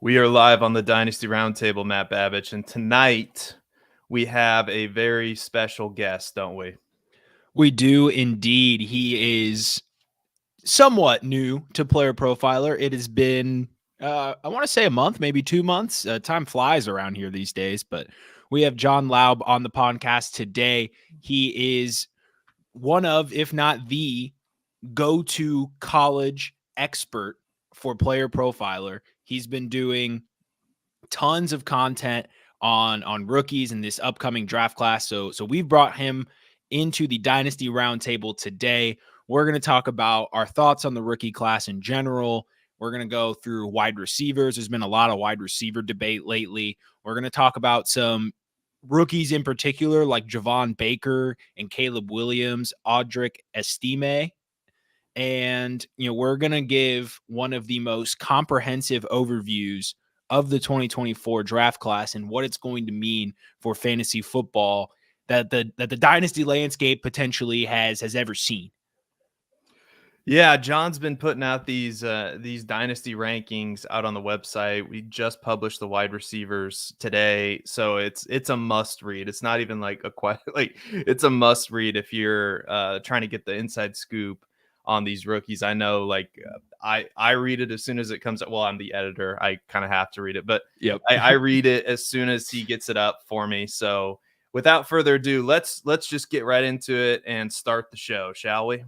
We are live on the Dynasty Roundtable, Matt Babich, and tonight we have a very special guest, don't we? We do indeed. He is somewhat new to Player Profiler. It has been, I want to say a month, maybe 2 months. Time flies around here these days, but we have John Laub on the podcast today. He is one of, if not the go-to college expert for Player Profiler. He's been doing tons of content on rookies in this upcoming draft class. So we've brought him into the Dynasty Roundtable today. We're going to talk about our thoughts on the rookie class in general. We're going to go through wide receivers. There's been a lot of wide receiver debate lately. We're going to talk about some rookies in particular, like Javon Baker and Caleb Williams, Audric Estime. And, we're going to give one of the most comprehensive overviews of the 2024 draft class and what it's going to mean for fantasy football that the dynasty landscape potentially has ever seen. Yeah, John's been putting out these dynasty rankings out on the website. We just published the wide receivers today, so it's a must read. It's not even like it's a must read if you're trying to get the inside scoop on these rookies. I know, I read it as soon as it comes up. Well, I'm the editor. I kind of have to read it, but yep. I read it as soon as he gets it up for me. So without further ado, let's just get right into it and start the show, shall we?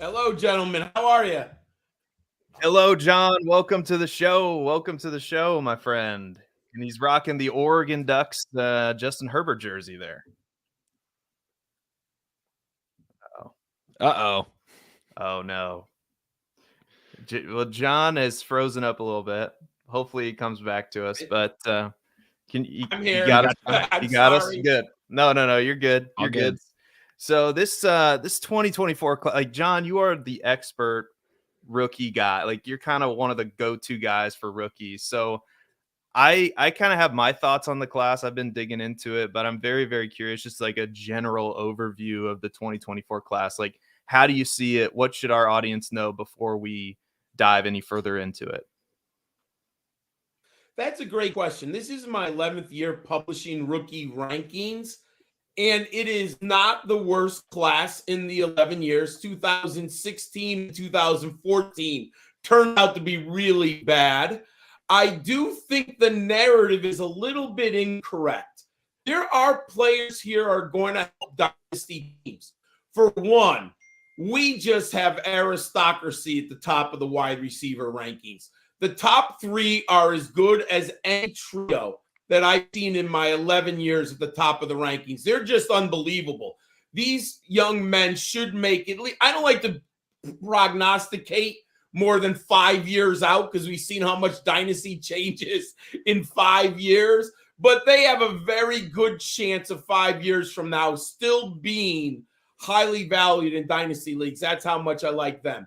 Hello, gentlemen. How are you? Hello, John. Welcome to the show. Welcome to the show, my friend. And he's rocking the Oregon Ducks, Justin Herbert jersey there. Uh-oh. Oh, no. Well, John has frozen up a little bit. Hopefully he comes back to us. But I'm here. You got us? I'm you got sorry. us? Good. No. You're good. All You're good. So this 2024, John, you are the expert rookie guy. You're kind of one of the go-to guys for rookies. So I kind of have my thoughts on the class. I've been digging into it, but I'm very, very curious, just like a general overview of the 2024 class. How do you see it? What should our audience know before we dive any further into it? That's a great question. This is my 11th year publishing rookie rankings, and it is not the worst class in the 11 years. 2016, 2014 turned out to be really bad. I do think the narrative is a little bit incorrect. There are players here are going to help dynasty teams. For one, we just have aristocracy at the top of the wide receiver rankings. The top three are as good as any trio that I've seen in my 11 years at the top of the rankings. They're just unbelievable. These young men should make it. I don't like to prognosticate more than 5 years out because we've seen how much dynasty changes in 5 years, but they have a very good chance of 5 years from now still being highly valued in dynasty leagues. That's how much I like them.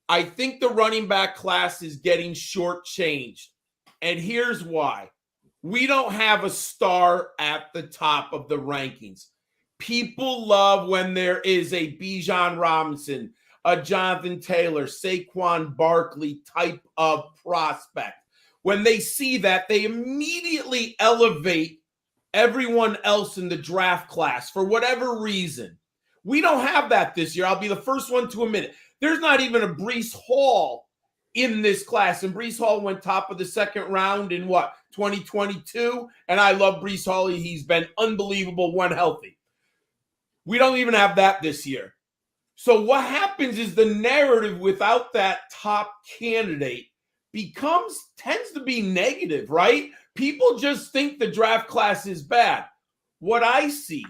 I think the running back class is getting shortchanged, and here's why. We don't have a star at the top of the rankings. People love when there is a Bijan Robinson, a Jonathan Taylor, Saquon Barkley type of prospect. When they see that, they immediately elevate everyone else in the draft class for whatever reason. We don't have that this year. I'll be the first one to admit it. There's not even a Breece Hall in this class, and Breece Hall went top of the second round in 2022, and I love Breece Hall. He's been unbelievable when healthy. We don't even have that this year. So what happens is the narrative without that top candidate tends to be negative, right? People just think the draft class is bad. What I see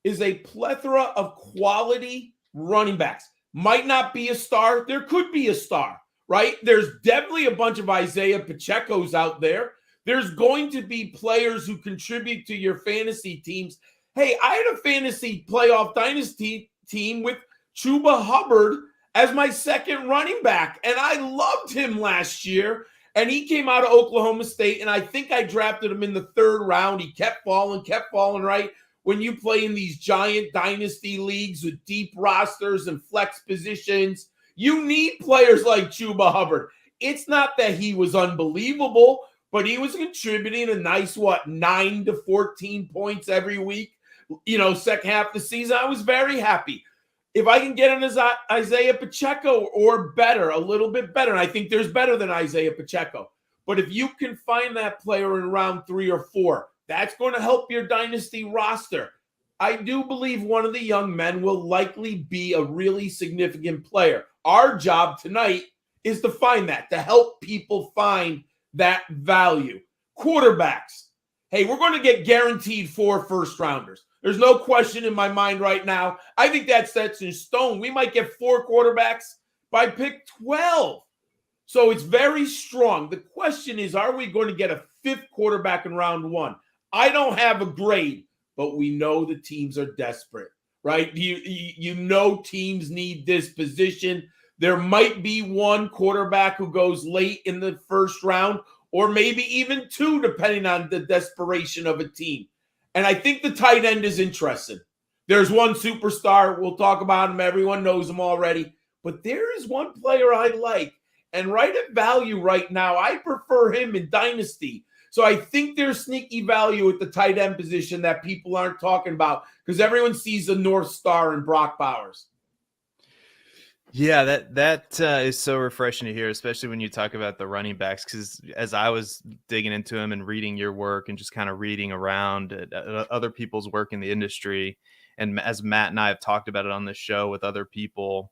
is a plethora of quality running backs. Might not be a star. There could be a star, right? There's definitely a bunch of Isaiah Pacheco's out there. There's going to be players who contribute to your fantasy teams. Hey, I had a fantasy playoff dynasty team with Chuba Hubbard as my second running back, and I loved him last year, and he came out of Oklahoma State, and I think I drafted him in the third round. He kept falling, right? when you play in these giant dynasty leagues with deep rosters and flex positions, you need players like Chuba Hubbard. It's not that he was unbelievable, but he was contributing a nice, 9 to 14 points every week. Second half of the season, I was very happy. If I can get an Isaiah Pacheco or better, a little bit better, and I think there's better than Isaiah Pacheco. But if you can find that player in round 3 or 4, that's going to help your dynasty roster. I do believe one of the young men will likely be a really significant player. Our job tonight is to find that, to help people find that value. Quarterbacks. Hey, we're going to get guaranteed 4 first-rounders. There's no question in my mind right now. I think that sets in stone. We might get 4 quarterbacks by pick 12. So it's very strong. The question is, are we going to get a 5th quarterback in round 1? I don't have a grade, but we know the teams are desperate, right? You know teams need this position. There might be 1 quarterback who goes late in the first round, or maybe even 2, depending on the desperation of a team. And I think the tight end is interesting. There's 1 superstar. We'll talk about him. Everyone knows him already. But there is 1 player I like. And right at value right now, I prefer him in Dynasty. So I think there's sneaky value at the tight end position that people aren't talking about because everyone sees the North Star in Brock Bowers. Yeah, that is so refreshing to hear, especially when you talk about the running backs, because as I was digging into them and reading your work and just kind of reading around other people's work in the industry, and as Matt and I have talked about it on this show with other people,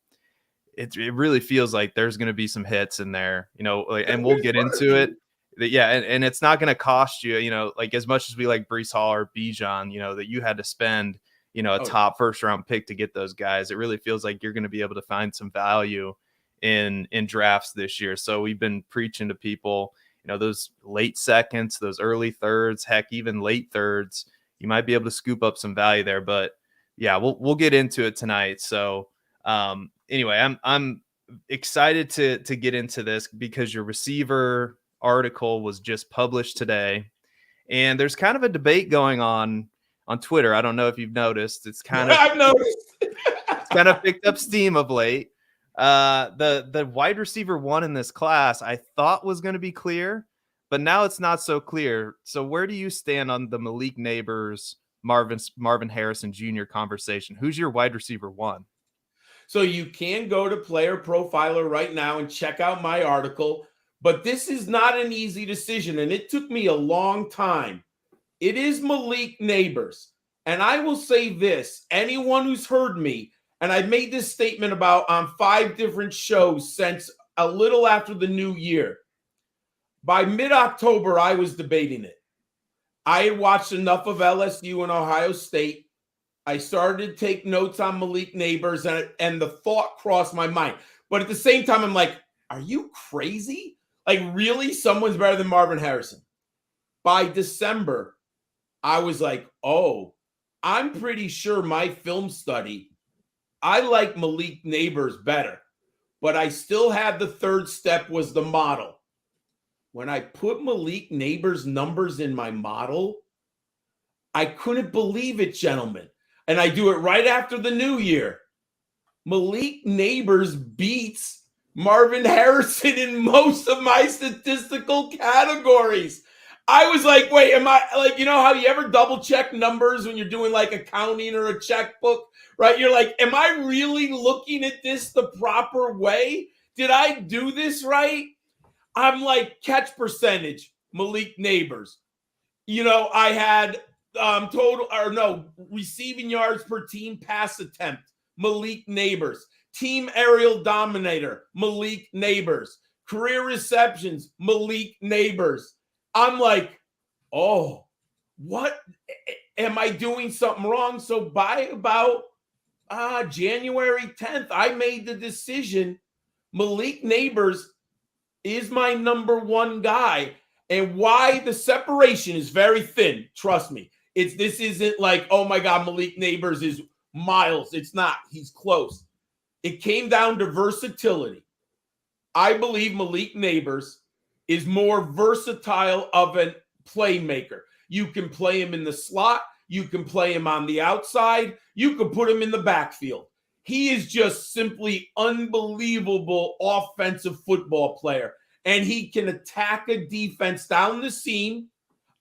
it really feels like there's going to be some hits in there, and we'll get into it. Yeah, and it's not going to cost you, like as much as we like Breece Hall or Bijan, that you had to spend a top first round pick to get those guys. It really feels like you're going to be able to find some value in drafts this year. So we've been preaching to people, those late seconds, those early thirds, heck, even late thirds, you might be able to scoop up some value there. But yeah, we'll get into it tonight. So anyway, I'm excited to get into this because your receiver article was just published today, and there's kind of a debate going on Twitter. I don't know if you've noticed. It's kind of I've noticed. It's kind of picked up steam of late. The wide receiver 1 in this class I thought was going to be clear, but now it's not so clear. So where do you stand on the Malik Neighbors, Marvin Harrison Jr. conversation? Who's your wide receiver 1? So you can go to PlayerProfiler right now and check out my article, but this is not an easy decision, and it took me a long time. It is Malik Neighbors. And I will say this, anyone who's heard me, and I've made this statement about on 5 different shows since a little after the new year. By mid-October, I was debating it. I had watched enough of LSU and Ohio State. I started to take notes on Malik Neighbors, and the thought crossed my mind. But at the same time, I'm like, are you crazy? Like, really? Someone's better than Marvin Harrison? By December, I was like, oh, I'm pretty sure my film study, I like Malik Neighbors better, but I still had the third step was the model. When I put Malik Neighbors' numbers in my model, I couldn't believe it, gentlemen. And I do it right after the new year. Malik Neighbors beats Marvin Harrison in most of my statistical categories. I was like, wait, am I like, how you ever double check numbers when you're doing like accounting or a checkbook, right? You're like, am I really looking at this the proper way? Did I do this right? I'm like, catch percentage, Malik Neighbors. I had receiving yards per team pass attempt, Malik Neighbors. Team aerial dominator, Malik Neighbors. Career receptions, Malik Neighbors. I'm like, oh, what? Am I doing something wrong? So by about January 10th, I made the decision. Malik Neighbors is my number 1 guy. And why the separation is very thin. Trust me. This isn't like, oh my God, Malik Neighbors is miles. It's not. He's close. It came down to versatility. I believe Malik Neighbors is more versatile of a playmaker. You can play him in the slot. You can play him on the outside. You can put him in the backfield. He is just simply unbelievable offensive football player. And he can attack a defense down the seam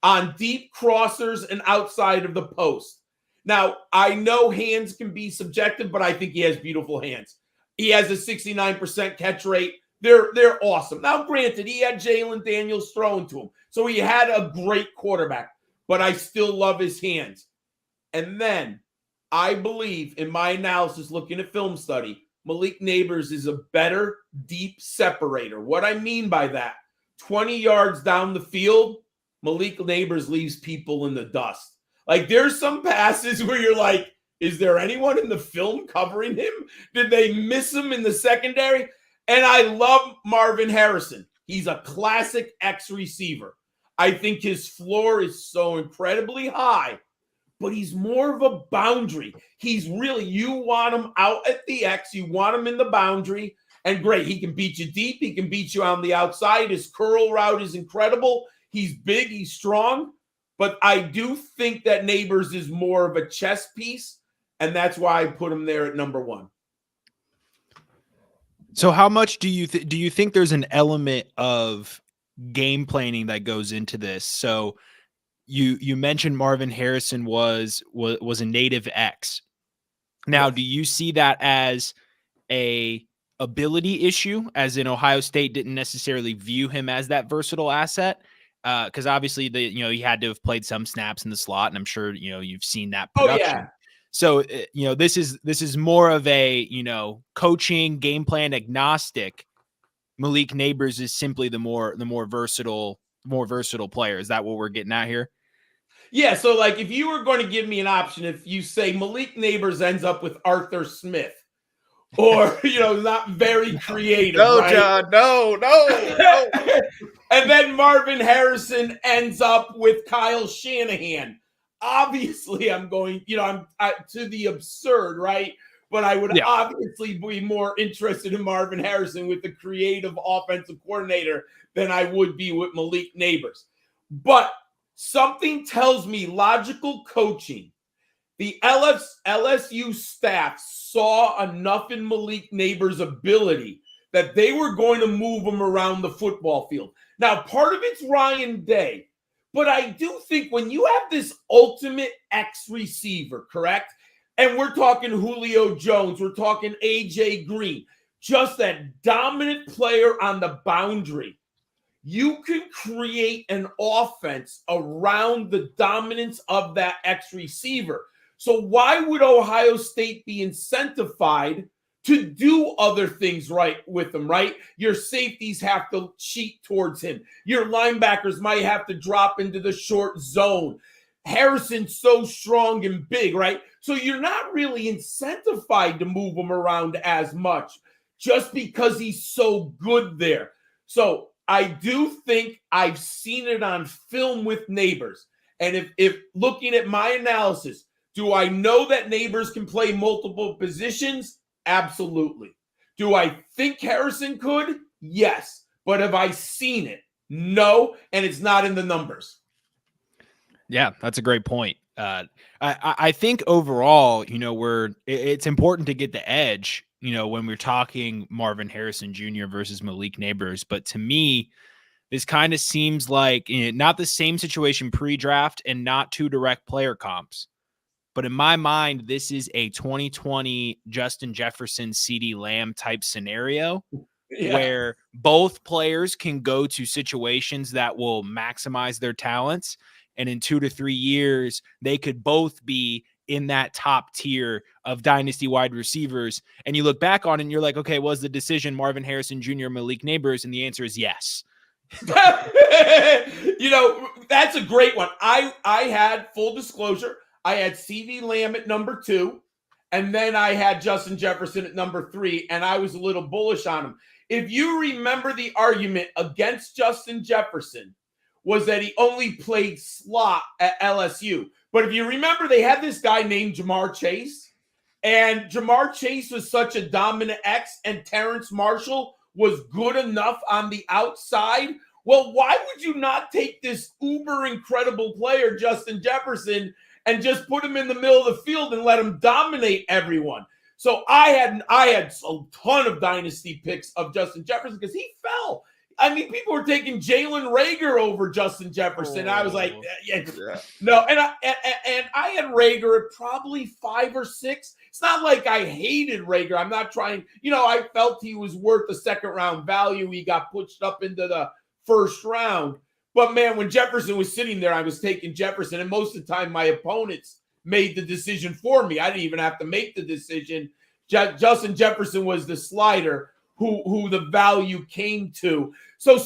on deep crossers and outside of the post. Now, I know hands can be subjective, but I think he has beautiful hands. He has a 69% catch rate. They're awesome. Now, granted, he had Jalen Daniels throwing to him, so he had a great quarterback, but I still love his hands. And then I believe in my analysis, looking at film study, Malik Neighbors is a better deep separator. What I mean by that, 20 yards down the field, Malik Neighbors leaves people in the dust. Like, there's some passes where you're like, is there anyone in the film covering him? Did they miss him in the secondary? And I love Marvin Harrison. He's a classic X receiver. I think his floor is so incredibly high, but he's more of a boundary. He's really, you want him out at the X, you want him in the boundary, and great. He can beat you deep. He can beat you on the outside. His curl route is incredible. He's big. He's strong. But I do think that Neighbors is more of a chess piece, and that's why I put him there at number 1. So how much do you think there's an element of game planning that goes into this? So you mentioned Marvin Harrison was a native X. Now, do you see that as a ability issue, as in Ohio State didn't necessarily view him as that versatile asset? Because obviously he had to have played some snaps in the slot, and I'm sure you've seen that production. Oh, yeah. So this is more of a coaching game plan agnostic. Malik Neighbors is simply the more versatile player. Is that what we're getting at here? Yeah. So like, if you were going to give me an option, if you say Malik Neighbors ends up with Arthur Smith, or not very creative. No, right? John, no. And then Marvin Harrison ends up with Kyle Shanahan. Obviously, I'm going, I'm to the absurd, right? But I would obviously be more interested in Marvin Harrison with the creative offensive coordinator than I would be with Malik Neighbors. But something tells me logical coaching. The LSU staff saw enough in Malik Neighbors' ability that they were going to move him around the football field. Now, part of it's Ryan Day, but I do think when you have this ultimate X receiver, correct? And we're talking Julio Jones, we're talking AJ Green, just that dominant player on the boundary. You can create an offense around the dominance of that X receiver. So why would Ohio State be incentivized to do other things right with him, right? Your safeties have to cheat towards him. Your linebackers might have to drop into the short zone. Harrison's so strong and big, right? So you're not really incentivized to move him around as much just because he's so good there. So I do think I've seen it on film with Neighbors. And if looking at my analysis, do I know that Neighbors can play multiple positions? Absolutely. Do I think Harrison could? Yes. But have I seen it? No. And it's not in the numbers. Yeah, that's a great point. I think overall, it's important to get the edge, when we're talking Marvin Harrison Jr. versus Malik Neighbors. But to me, this kind of seems like not the same situation pre-draft and not two direct player comps. But in my mind, this is a 2020 Justin Jefferson, CeeDee Lamb type scenario where both players can go to situations that will maximize their talents. And in 2 to 3 years, they could both be in that top tier of dynasty wide receivers. And you look back on it and you're like, okay, was the decision Marvin Harrison Jr., Malik Neighbors? And the answer is yes. That's a great one. I had, full disclosure, I had CeeDee Lamb at number 2, and then I had Justin Jefferson at number 3, and I was a little bullish on him. If you remember, the argument against Justin Jefferson was that he only played slot at LSU. But if you remember, they had this guy named Jamar Chase, and Jamar Chase was such a dominant X, and Terrence Marshall was good enough on the outside. Well, why would you not take this uber incredible player, Justin Jefferson, and just put him in the middle of the field and let him dominate everyone. So I had a ton of dynasty picks of Justin Jefferson because he fell. I mean, people were taking Jalen Reagor over Justin Jefferson. I was like, no. And I had Reagor at probably 5 or 6. It's not like I hated Reagor. I'm not trying. I felt he was worth a second-round value. He got pushed up into the first round. But, man, when Jefferson was sitting there, I was taking Jefferson. And most of the time, my opponents made the decision for me. I didn't even have to make the decision. Justin Jefferson was the slider who the value came to. So,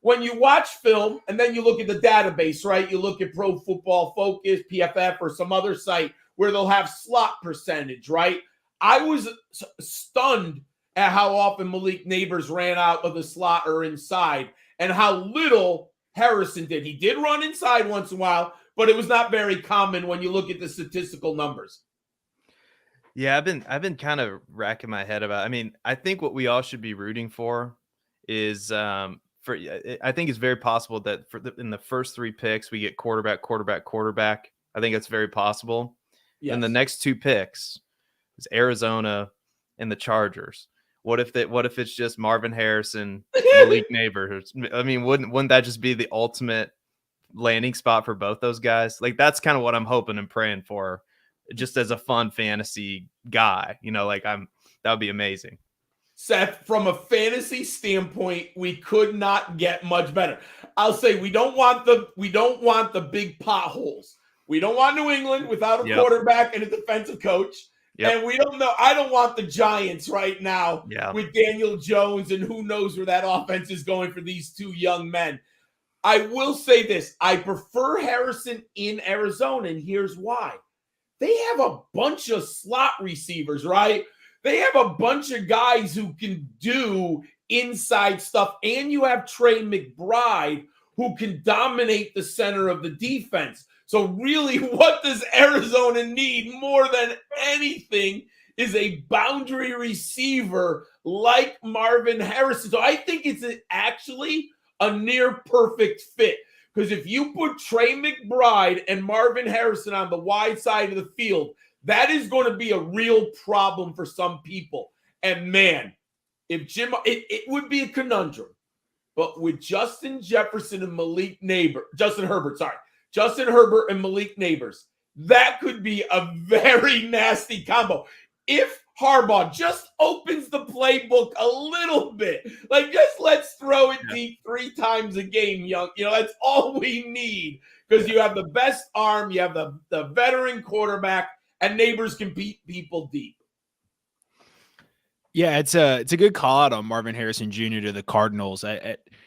when you watch film and then you look at the database, right? You look at Pro Football Focus, PFF, or some other site where they'll have slot percentage, right? I was stunned at how often Malik Neighbors ran out of the slot or inside and how little Harrison did. He did run inside once in a while, but it was not very common when you look at the statistical numbers. Yeah, I've been kind of racking my head about. I mean, I think what we all should be rooting for is I think it's very possible that in the first 3 picks we get quarterback. I think it's very possible. Yes. And the next 2 picks is Arizona and the Chargers. What if it's just Marvin Harrison, Malik Neighbors? I mean, wouldn't that just be the ultimate landing spot for both those guys? Like, that's kind of what I'm hoping and praying for. Just as a fun fantasy guy, that would be amazing. Seth, from a fantasy standpoint, we could not get much better. I'll say we don't want the big potholes. We don't want New England without a quarterback and a defensive coach. Yep. And I don't want the Giants right now with Daniel Jones, and who knows where that offense is going for these 2 young men. I will say this. I prefer Harrison in Arizona, and here's why. They have a bunch of slot receivers, right? They have a bunch of guys who can do inside stuff. And you have Trey McBride, who can dominate the center of the defense. So really, what does Arizona need more than anything is a boundary receiver like Marvin Harrison. So I think it's actually a near perfect fit. Because if you put Trey McBride and Marvin Harrison on the wide side of the field, that is going to be a real problem for some people. And man, if it would be a conundrum. But with Justin Herbert and Malik Neighbors, that could be a very nasty combo. If Harbaugh just opens the playbook a little bit, like just let's throw it deep 3 times a game, young. That's all we need because you have the best arm, you have the veteran quarterback, and Neighbors can beat people deep. Yeah, it's a good call out on Marvin Harrison Jr. to the Cardinals.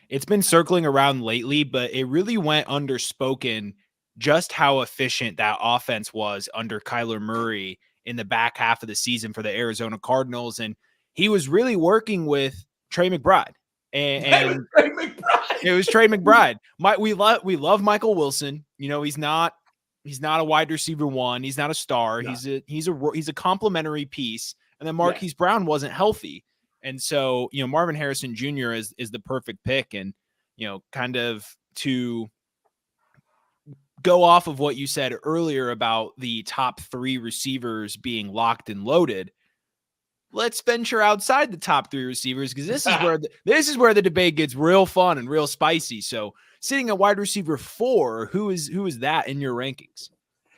It's been circling around lately, but it really went underspoken just how efficient that offense was under Kyler Murray in the back half of the season for the Arizona Cardinals. And he was really working with Trey McBride. And Trey McBride. It was Trey McBride. We love Michael Wilson. He's not a wide receiver 1. He's not a star. No. He's a complimentary piece. And then Marquise Brown wasn't healthy. And so, Marvin Harrison Jr. is the perfect pick. And, kind of to go off of what you said earlier about the top 3 receivers being locked and loaded, let's venture outside the top 3 receivers, because this is where the debate gets real fun and real spicy. So sitting at wide receiver 4, who is that in your rankings?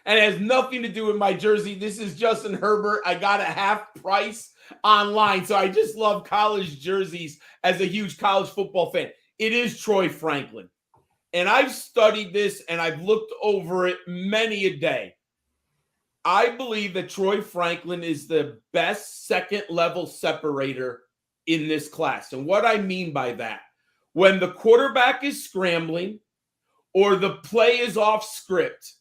And it has nothing to do with my jersey. This is Justin Herbert. I got a half price online. So I just love college jerseys as a huge college football fan. It is Troy Franklin. And I've studied this and I've looked over it many a day. I believe that Troy Franklin is the best second-level separator in this class. And what I mean by that, when the quarterback is scrambling or the play is off script,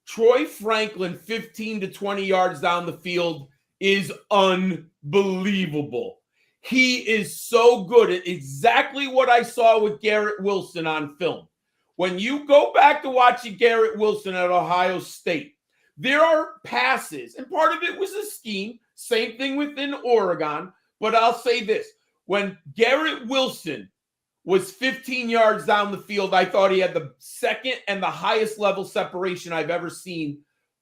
Troy Franklin, 15 to 20 yards down the field, is unbelievable. He is so good at exactly what I saw with Garrett Wilson on film. When you go back to watching Garrett Wilson at Ohio State, there are passes, and part of it was a scheme, same thing within Oregon, but I'll say this. When Garrett Wilson was 15 yards down the field, I thought he had the second and the highest level separation I've ever seen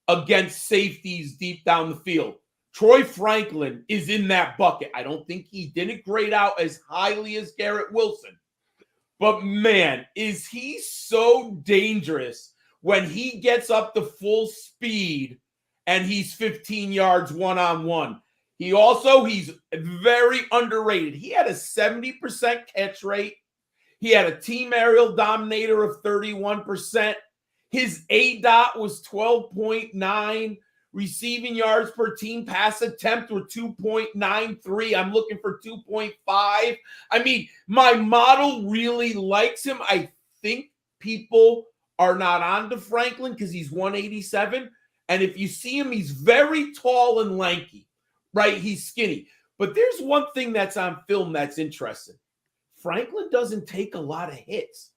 against safeties deep down the field. Troy Franklin is in that bucket. I don't think he didn't grade out as highly as Garrett Wilson. But man, is he so dangerous when he gets up to full speed and he's 15 yards one-on-one. He's very underrated. He had a 70% catch rate. He had a team aerial dominator of 31%. His ADOT was 12.9. Receiving yards per team pass attempt were 2.93. I'm looking for 2.5. I mean, my model really likes him. I think people are not on to Franklin because he's 187. And if you see him, he's very tall and lanky, right? He's skinny. But there's one thing that's on film that's interesting. Franklin doesn't take a lot of hits.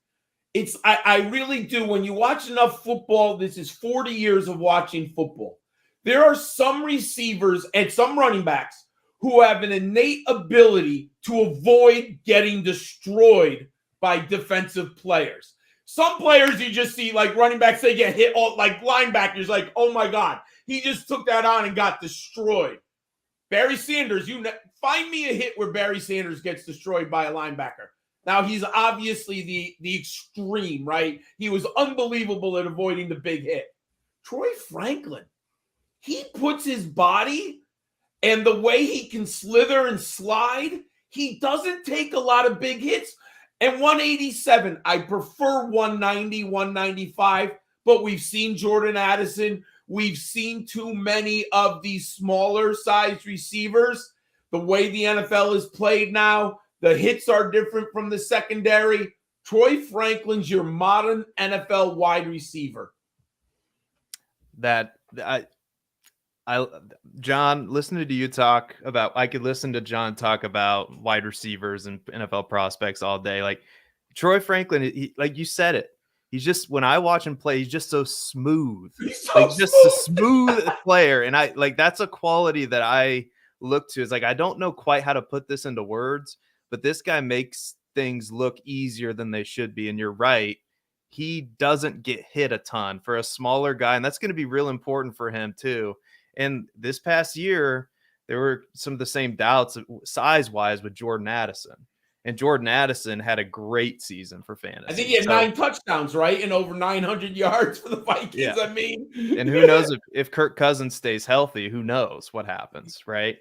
I really do. When you watch enough football, this is 40 years of watching football. There are some receivers and some running backs who have an innate ability to avoid getting destroyed by defensive players. Some players you just see, like running backs, they get hit, like linebackers, like, oh my God, he just took that on and got destroyed. Barry Sanders, find me a hit where Barry Sanders gets destroyed by a linebacker. Now, he's obviously the extreme, right? He was unbelievable at avoiding the big hit. Troy Franklin, he puts his body and the way he can slither and slide, he doesn't take a lot of big hits. And 187, I prefer 190, 195, but we've seen Jordan Addison. We've seen too many of these smaller size receivers. The way the NFL is played now, the hits are different from the secondary. Troy Franklin's your modern NFL wide receiver. John, listening to you talk about, I could listen to John talk about wide receivers and NFL prospects all day. Like Troy Franklin, like you said it, he's just, when I watch him play, he's just so smooth. He's just a smooth player. And that's a quality that I look to. Is like, I don't know quite how to put this into words, but this guy makes things look easier than they should be. And you're right. He doesn't get hit a ton for a smaller guy. And that's going to be real important for him too. And this past year, there were some of the same doubts size-wise with Jordan Addison. And Jordan Addison had a great season for fantasy. I think he had 9 touchdowns, right? And over 900 yards for the Vikings, yeah. I mean. And who knows if Kirk Cousins stays healthy, who knows what happens, right?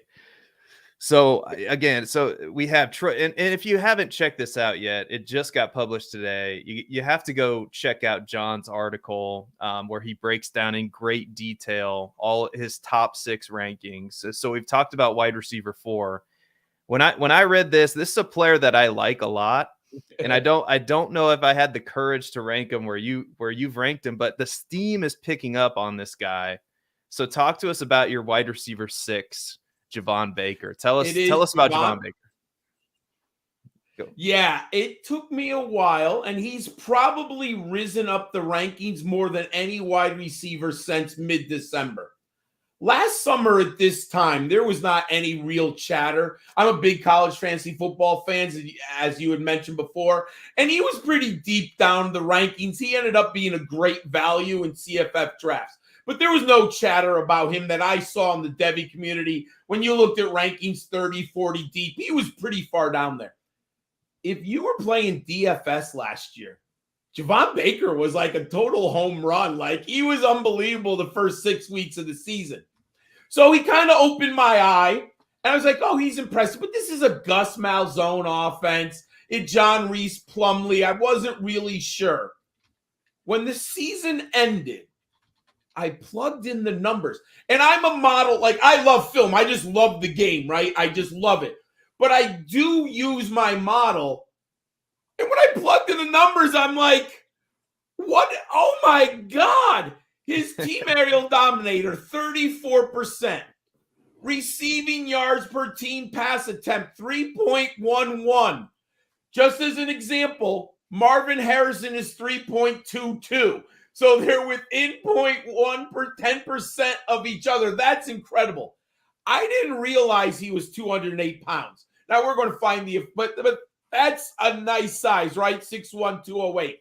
So, again, we have Troy. And if you haven't checked this out yet, it just got published today. You have to go check out John's article where he breaks down in great detail all his top 6 rankings. So we've talked about wide receiver 4. When I read this is a player that I like a lot. And I don't know if I had the courage to rank him where you've ranked him, but the steam is picking up on this guy. So talk to us about your wide receiver 6. Javon Baker. Tell us about Javon Baker. Go. Yeah, it took me a while, and he's probably risen up the rankings more than any wide receiver since mid-December. Last summer at this time, there was not any real chatter. I'm a big college fantasy football fan, as you had mentioned before, and he was pretty deep down the rankings. He ended up being a great value in CFF drafts. But there was no chatter about him that I saw in the Devy community. When you looked at rankings 30, 40 deep, he was pretty far down there. If you were playing DFS last year, Javon Baker was like a total home run. Like, he was unbelievable the first 6 weeks of the season. So he kind of opened my eye, and I was like, oh, he's impressive. But this is a Gus Malzahn offense. It's John Reese Plumlee. I wasn't really sure. When the season ended, I plugged in the numbers, and I'm a model. Like, I love film. I just love the game, right? I just love it. But I do use my model. And when I plugged in the numbers, I'm like, what? Oh my God. His team aerial dominator, 34%. Receiving yards per team pass attempt, 3.11. Just as an example, Marvin Harrison is 3.22. So they're within 0.1 per 10% of each other. That's incredible. I didn't realize he was 208 pounds. Now we're going to find but that's a nice size, right? 6'1", 208.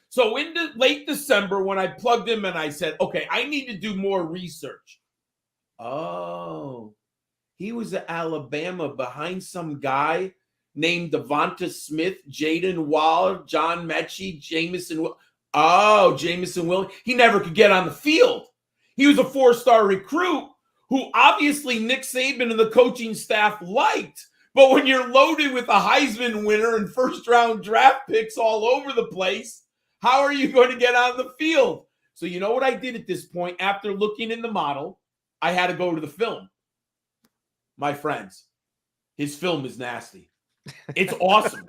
So in late December, when I plugged him and I said, okay, I need to do more research. Oh, he was at Alabama behind some guy named Devonta Smith, Jaden Waller, John Mechie, Jamison. Oh, Jamison Williams. He never could get on the field. He was a 4-star recruit who obviously Nick Saban and the coaching staff liked. But when you're loaded with a Heisman winner and first-round draft picks all over the place, how are you going to get on the field? So you know what I did at this point? After looking in the model, I had to go to the film. My friends, his film is nasty. It's awesome.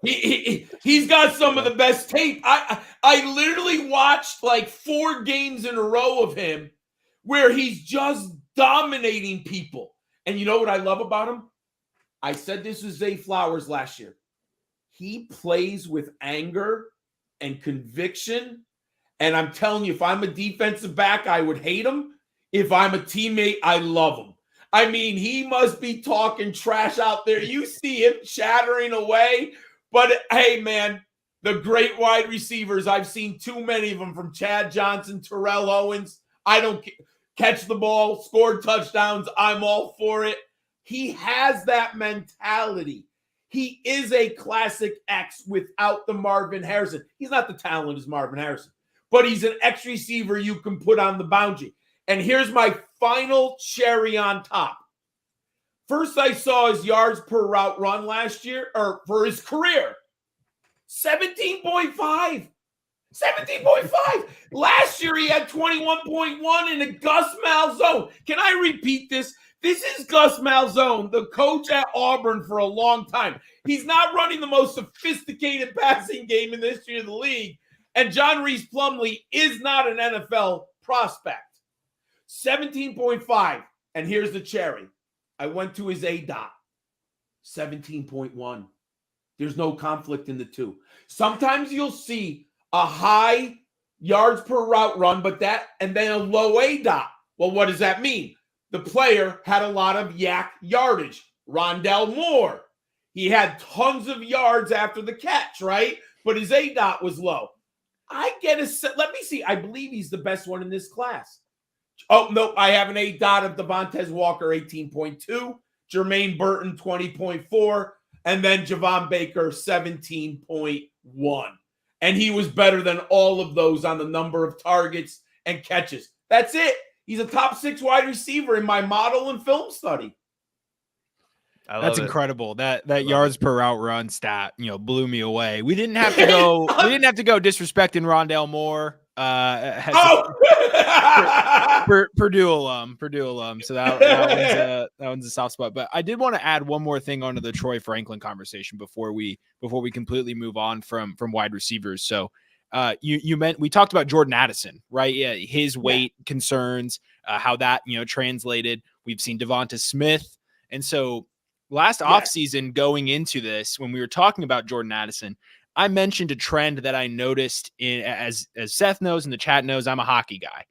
He's got some of the best tape. I literally watched like 4 games in a row of him where he's just dominating people. And you know what I love about him? I said this was Zay Flowers last year. He plays with anger and conviction. And I'm telling you, if I'm a defensive back, I would hate him. If I'm a teammate, I love him. I mean, he must be talking trash out there. You see him chattering away. But hey, man, the great wide receivers, I've seen too many of them, from Chad Johnson, Terrell Owens. I don't catch the ball, score touchdowns. I'm all for it. He has that mentality. He is a classic X without the Marvin Harrison. He's not the talent as Marvin Harrison, but he's an X receiver you can put on the boundary. And here's my final cherry on top. First, I saw his yards per route run last year, or for his career, 17.5. 17.5. Last year, he had 21.1 in a Gus Malzone. Can I repeat this? This is Gus Malzone, the coach at Auburn for a long time. He's not running the most sophisticated passing game in the history of the league. And John Reese Plumlee is not an NFL prospect. 17.5. And here's the cherry. I went to his ADOT. 17.1. There's no conflict in the two. Sometimes you'll see a high yards per route run, but that, and then a low ADOT. Well, what does that mean? The player had a lot of yak yardage. Rondell Moore. He had tons of yards after the catch, right? But his ADOT was low. I get let me see. I believe he's the best one in this class. Oh, no, I have an ADOT of Devontae Walker, 18.2. Jermaine Burton, 20.4. And then Javon Baker, 17.1. And he was better than all of those on the number of targets and catches. That's it. He's a top 6 wide receiver in my model and film study. That's incredible. That yards per route run stat, blew me away. We didn't have to go. We didn't have to go disrespecting Rondell Moore. Purdue alum. So that one's a soft spot. But I did want to add one more thing onto the Troy Franklin conversation before we completely move on from wide receivers. So we talked about Jordan Addison, right? Yeah, his weight concerns, how that translated. We've seen Devonta Smith, and so last offseason going into this, when we were talking about Jordan Addison, I mentioned a trend that I noticed as Seth knows and the chat knows, I'm a hockey guy.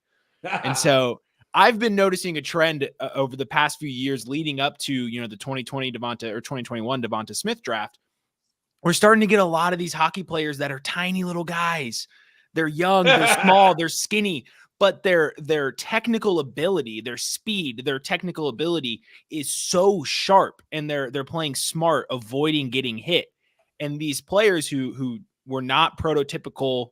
And so I've been noticing a trend over the past few years leading up to, the 2020 2021 Devonta Smith draft. We're starting to get a lot of these hockey players that are tiny little guys. They're young, they're small, they're skinny, but their technical ability, their speed, their technical ability is so sharp, and they're playing smart, avoiding getting hit. And these players who were not prototypical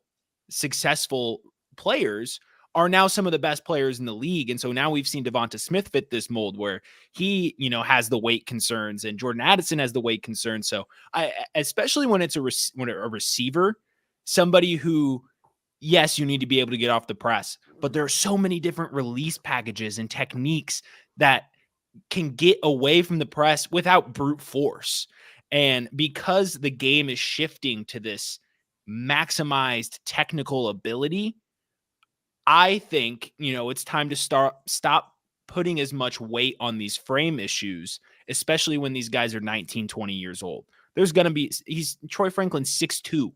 successful players are now some of the best players in the league. And so now we've seen Devonta Smith fit this mold where he, has the weight concerns, and Jordan Addison has the weight concerns. So especially when it's a receiver, somebody who, yes, you need to be able to get off the press, but there are so many different release packages and techniques that can get away from the press without brute force. And because the game is shifting to this maximized technical ability, I think, it's time to stop putting as much weight on these frame issues, especially when these guys are 19, 20 years old. There's going to be, Troy Franklin's 6'2".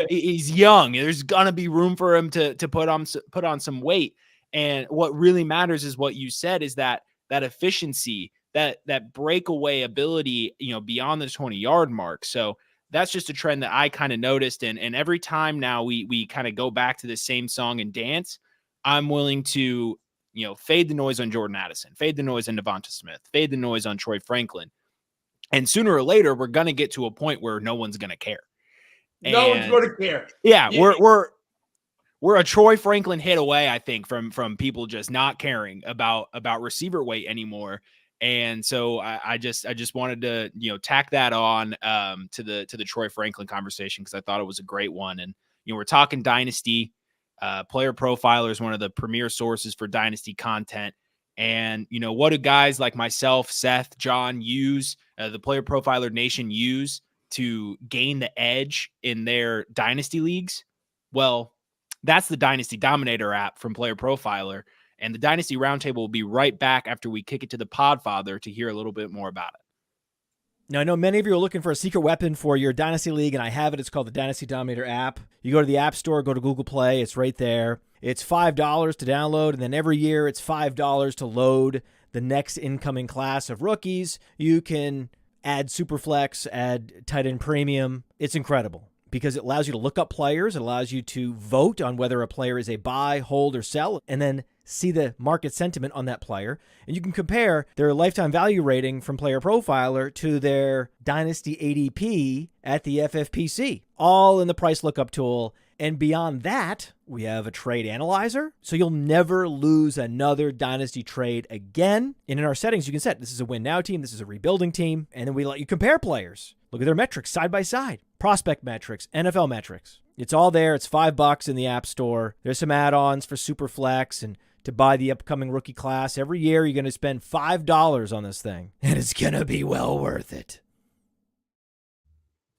He's young. There's going to be room for him to put on some weight. And what really matters is what you said, is that efficiency, that breakaway ability, beyond the 20-yard mark. So that's just a trend that I kind of noticed. And every time now we kind of go back to the same song and dance, I'm willing to, fade the noise on Jordan Addison, fade the noise on Devonta Smith, fade the noise on Troy Franklin. And sooner or later, we're going to get to a point where no one's going to care. No one's going to care. Yeah, we're a Troy Franklin hit away, I think, from people just not caring about receiver weight anymore. And so I just wanted to, tack that on to the Troy Franklin conversation, because I thought it was a great one. And, we're talking Dynasty. Player Profiler is one of the premier sources for Dynasty content. And, what do guys like myself, Seth, John use, the Player Profiler Nation use to gain the edge in their Dynasty leagues? Well, that's the Dynasty Dominator app from Player Profiler. And the Dynasty Roundtable will be right back after we kick it to the Podfather to hear a little bit more about it. Now, I know many of you are looking for a secret weapon for your Dynasty League, and I have it. It's called the Dynasty Dominator app. You go to the App Store, go to Google Play. It's right there. It's $5 to download, and then every year it's $5 to load the next incoming class of rookies. You can add Superflex, add tight end premium. It's incredible because it allows you to look up players. It allows you to vote on whether a player is a buy, hold, or sell, and then see the market sentiment on that player. And you can compare their lifetime value rating from Player Profiler to their Dynasty ADP at the FFPC, all in the price lookup tool. And beyond that, we have a trade analyzer, so you'll never lose another Dynasty trade again. And in our settings, you can set this is a win now team, this is a rebuilding team, and then we let you compare players. Look at their metrics side by side, prospect metrics, NFL metrics. It's all there. It's $5 in the App Store. There's some add-ons for Superflex and to buy the upcoming rookie class. Every year, you're going to spend $5 on this thing, and it's going to be well worth it.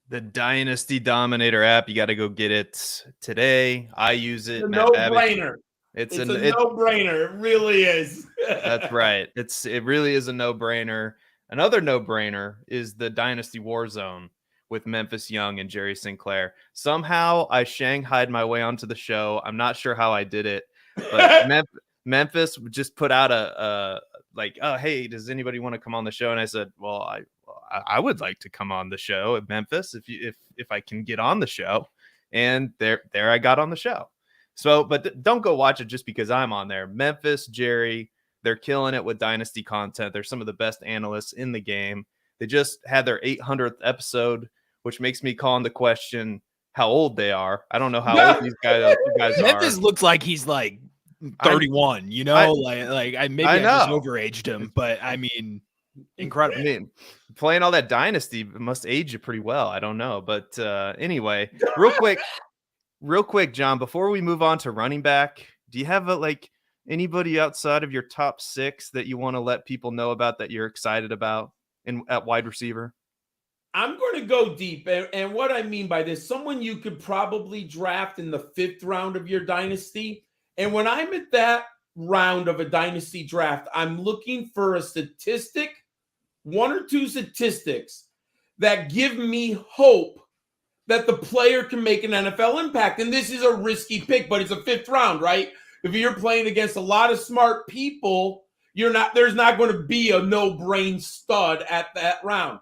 The Dynasty Dominator app, you got to go get it today. I use it. It's a no-brainer. It's a no-brainer. It really is. That's right. It really is a no-brainer. Another no-brainer is the Dynasty Warzone with Memphis Young and Jerry Sinclair. Somehow I shanghaied my way onto the show. I'm not sure how I did it, but Memphis just put out a oh, hey, does anybody want to come on the show? And I said, well, I would like to come on the show at Memphis if I can get on the show. And there I got on the show. So, but don't go watch it just because I'm on there. Memphis, Jerry, they're killing it with Dynasty content. They're some of the best analysts in the game. They just had their 800th episode, which makes me call into question how old they are. I don't know how old these guys are. Memphis looks like he's like 31, maybe I just overaged him, but I mean, incredible. I mean, playing all that Dynasty must age you pretty well. I don't know, but anyway, real quick, John, before we move on to running back, do you have anybody outside of your top 6 that you want to let people know about that you're excited about at wide receiver? I'm going to go deep. And what I mean by this, someone you could probably draft in the 5th round of your Dynasty. And when I'm at that round of a Dynasty draft, I'm looking for a statistic, 1 or 2 statistics that give me hope that the player can make an NFL impact. And this is a risky pick, but it's a 5th round, right? If you're playing against a lot of smart people, there's not going to be a no-brain stud at that round.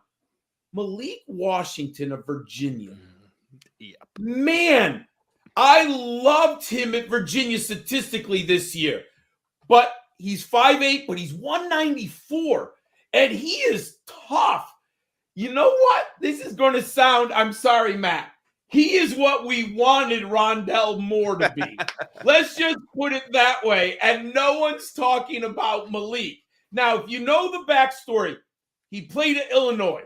Malik Washington of Virginia. Yep. Man, I loved him at Virginia statistically this year. But he's 5'8", but he's 194. And he is tough. You know what? This is going to sound, I'm sorry, Matt. He is what we wanted Rondell Moore to be. Let's just put it that way. And no one's talking about Malik. Now, if you know the backstory, he played at Illinois.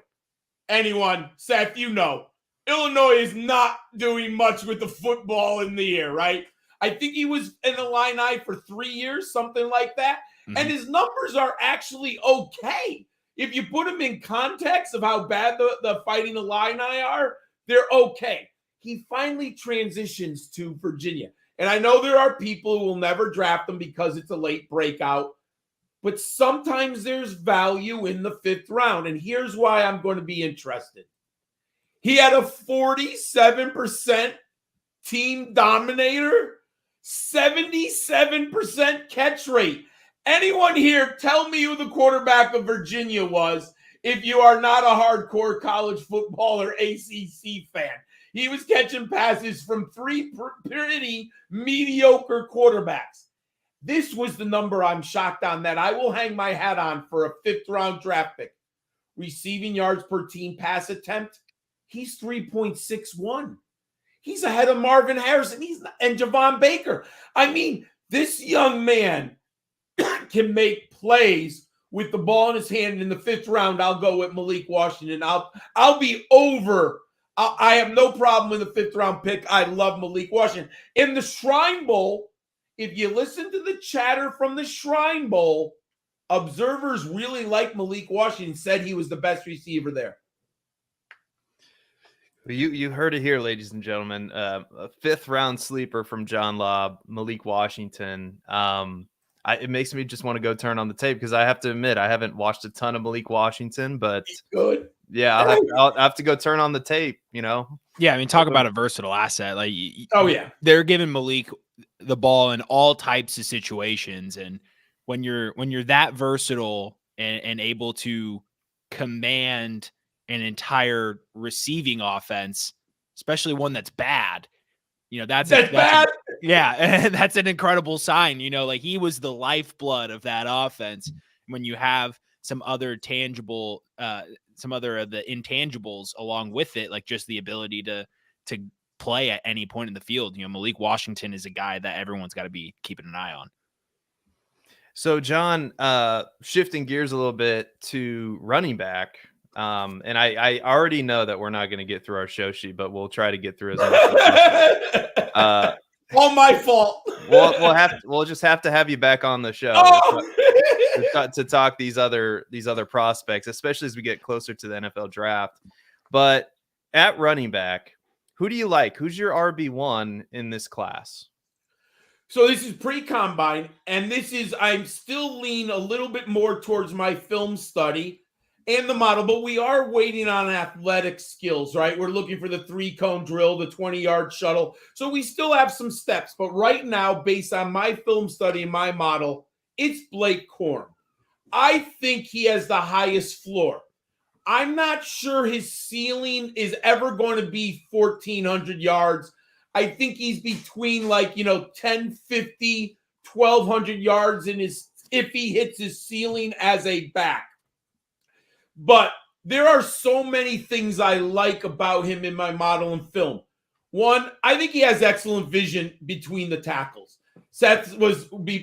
Anyone, Seth, you know, Illinois is not doing much with the football in the air, right? I think he was in Illini for 3 years, something like that. Mm-hmm. And his numbers are actually okay. If you put them in context of how bad the Fighting Illini are, they're okay. He finally transitions to Virginia. And I know there are people who will never draft him because it's a late breakout. But sometimes there's value in the 5th round. And here's why I'm going to be interested. He had a 47% team dominator, 77% catch rate. Anyone here, tell me who the quarterback of Virginia was if you are not a hardcore college football or ACC fan. He was catching passes from three pretty mediocre quarterbacks. This was the number I'm shocked on that I will hang my hat on for a 5th-round draft pick. Receiving yards per team pass attempt, he's 3.61. He's ahead of Marvin Harrison and Javon Baker. I mean, this young man can make plays with the ball in his hand. In the 5th round, I'll go with Malik Washington. I'll be over. I have no problem with the 5th-round pick. I love Malik Washington. In the Shrine Bowl, if you listen to the chatter from the Shrine Bowl, observers really like Malik Washington, said he was the best receiver there. You heard it here, ladies and gentlemen. A 5th-round sleeper from John Laub, Malik Washington. It makes me just want to go turn on the tape because I have to admit I haven't watched a ton of Malik Washington, but good. Yeah, I'll have to go turn on the tape. Yeah, I mean, talk about a versatile asset. Like, oh yeah, they're giving Malik the ball in all types of situations, and when you're that versatile and able to command an entire receiving offense, especially one that's bad, that's bad. Yeah, that's an incredible sign. Like, he was the lifeblood of that offense. When you have some other tangible, some other of the intangibles along with it, like just the ability to play at any point in the field. Malik Washington is a guy that everyone's got to be keeping an eye on. So, John, shifting gears a little bit to running back. And I already know that we're not going to get through our show sheet, but we'll try to get through as much. All my fault. We'll just have to have you back on the show to talk these other prospects, especially as we get closer to the NFL draft. But at running back, who do you like? Who's your RB1 in this class? So this is pre-combine, and I'm still lean a little bit more towards my film study and the model, but we are waiting on athletic skills, right? We're looking for the 3-cone drill, the 20-yard shuttle. So we still have some steps, but right now, based on my film study and my model, it's Blake Corum. I think he has the highest floor. I'm not sure his ceiling is ever going to be 1,400 yards. I think he's between 1,050, 1,200 yards if he hits his ceiling as a back. But there are so many things I like about him in my model and film. One, I think he has excellent vision between the tackles. Seth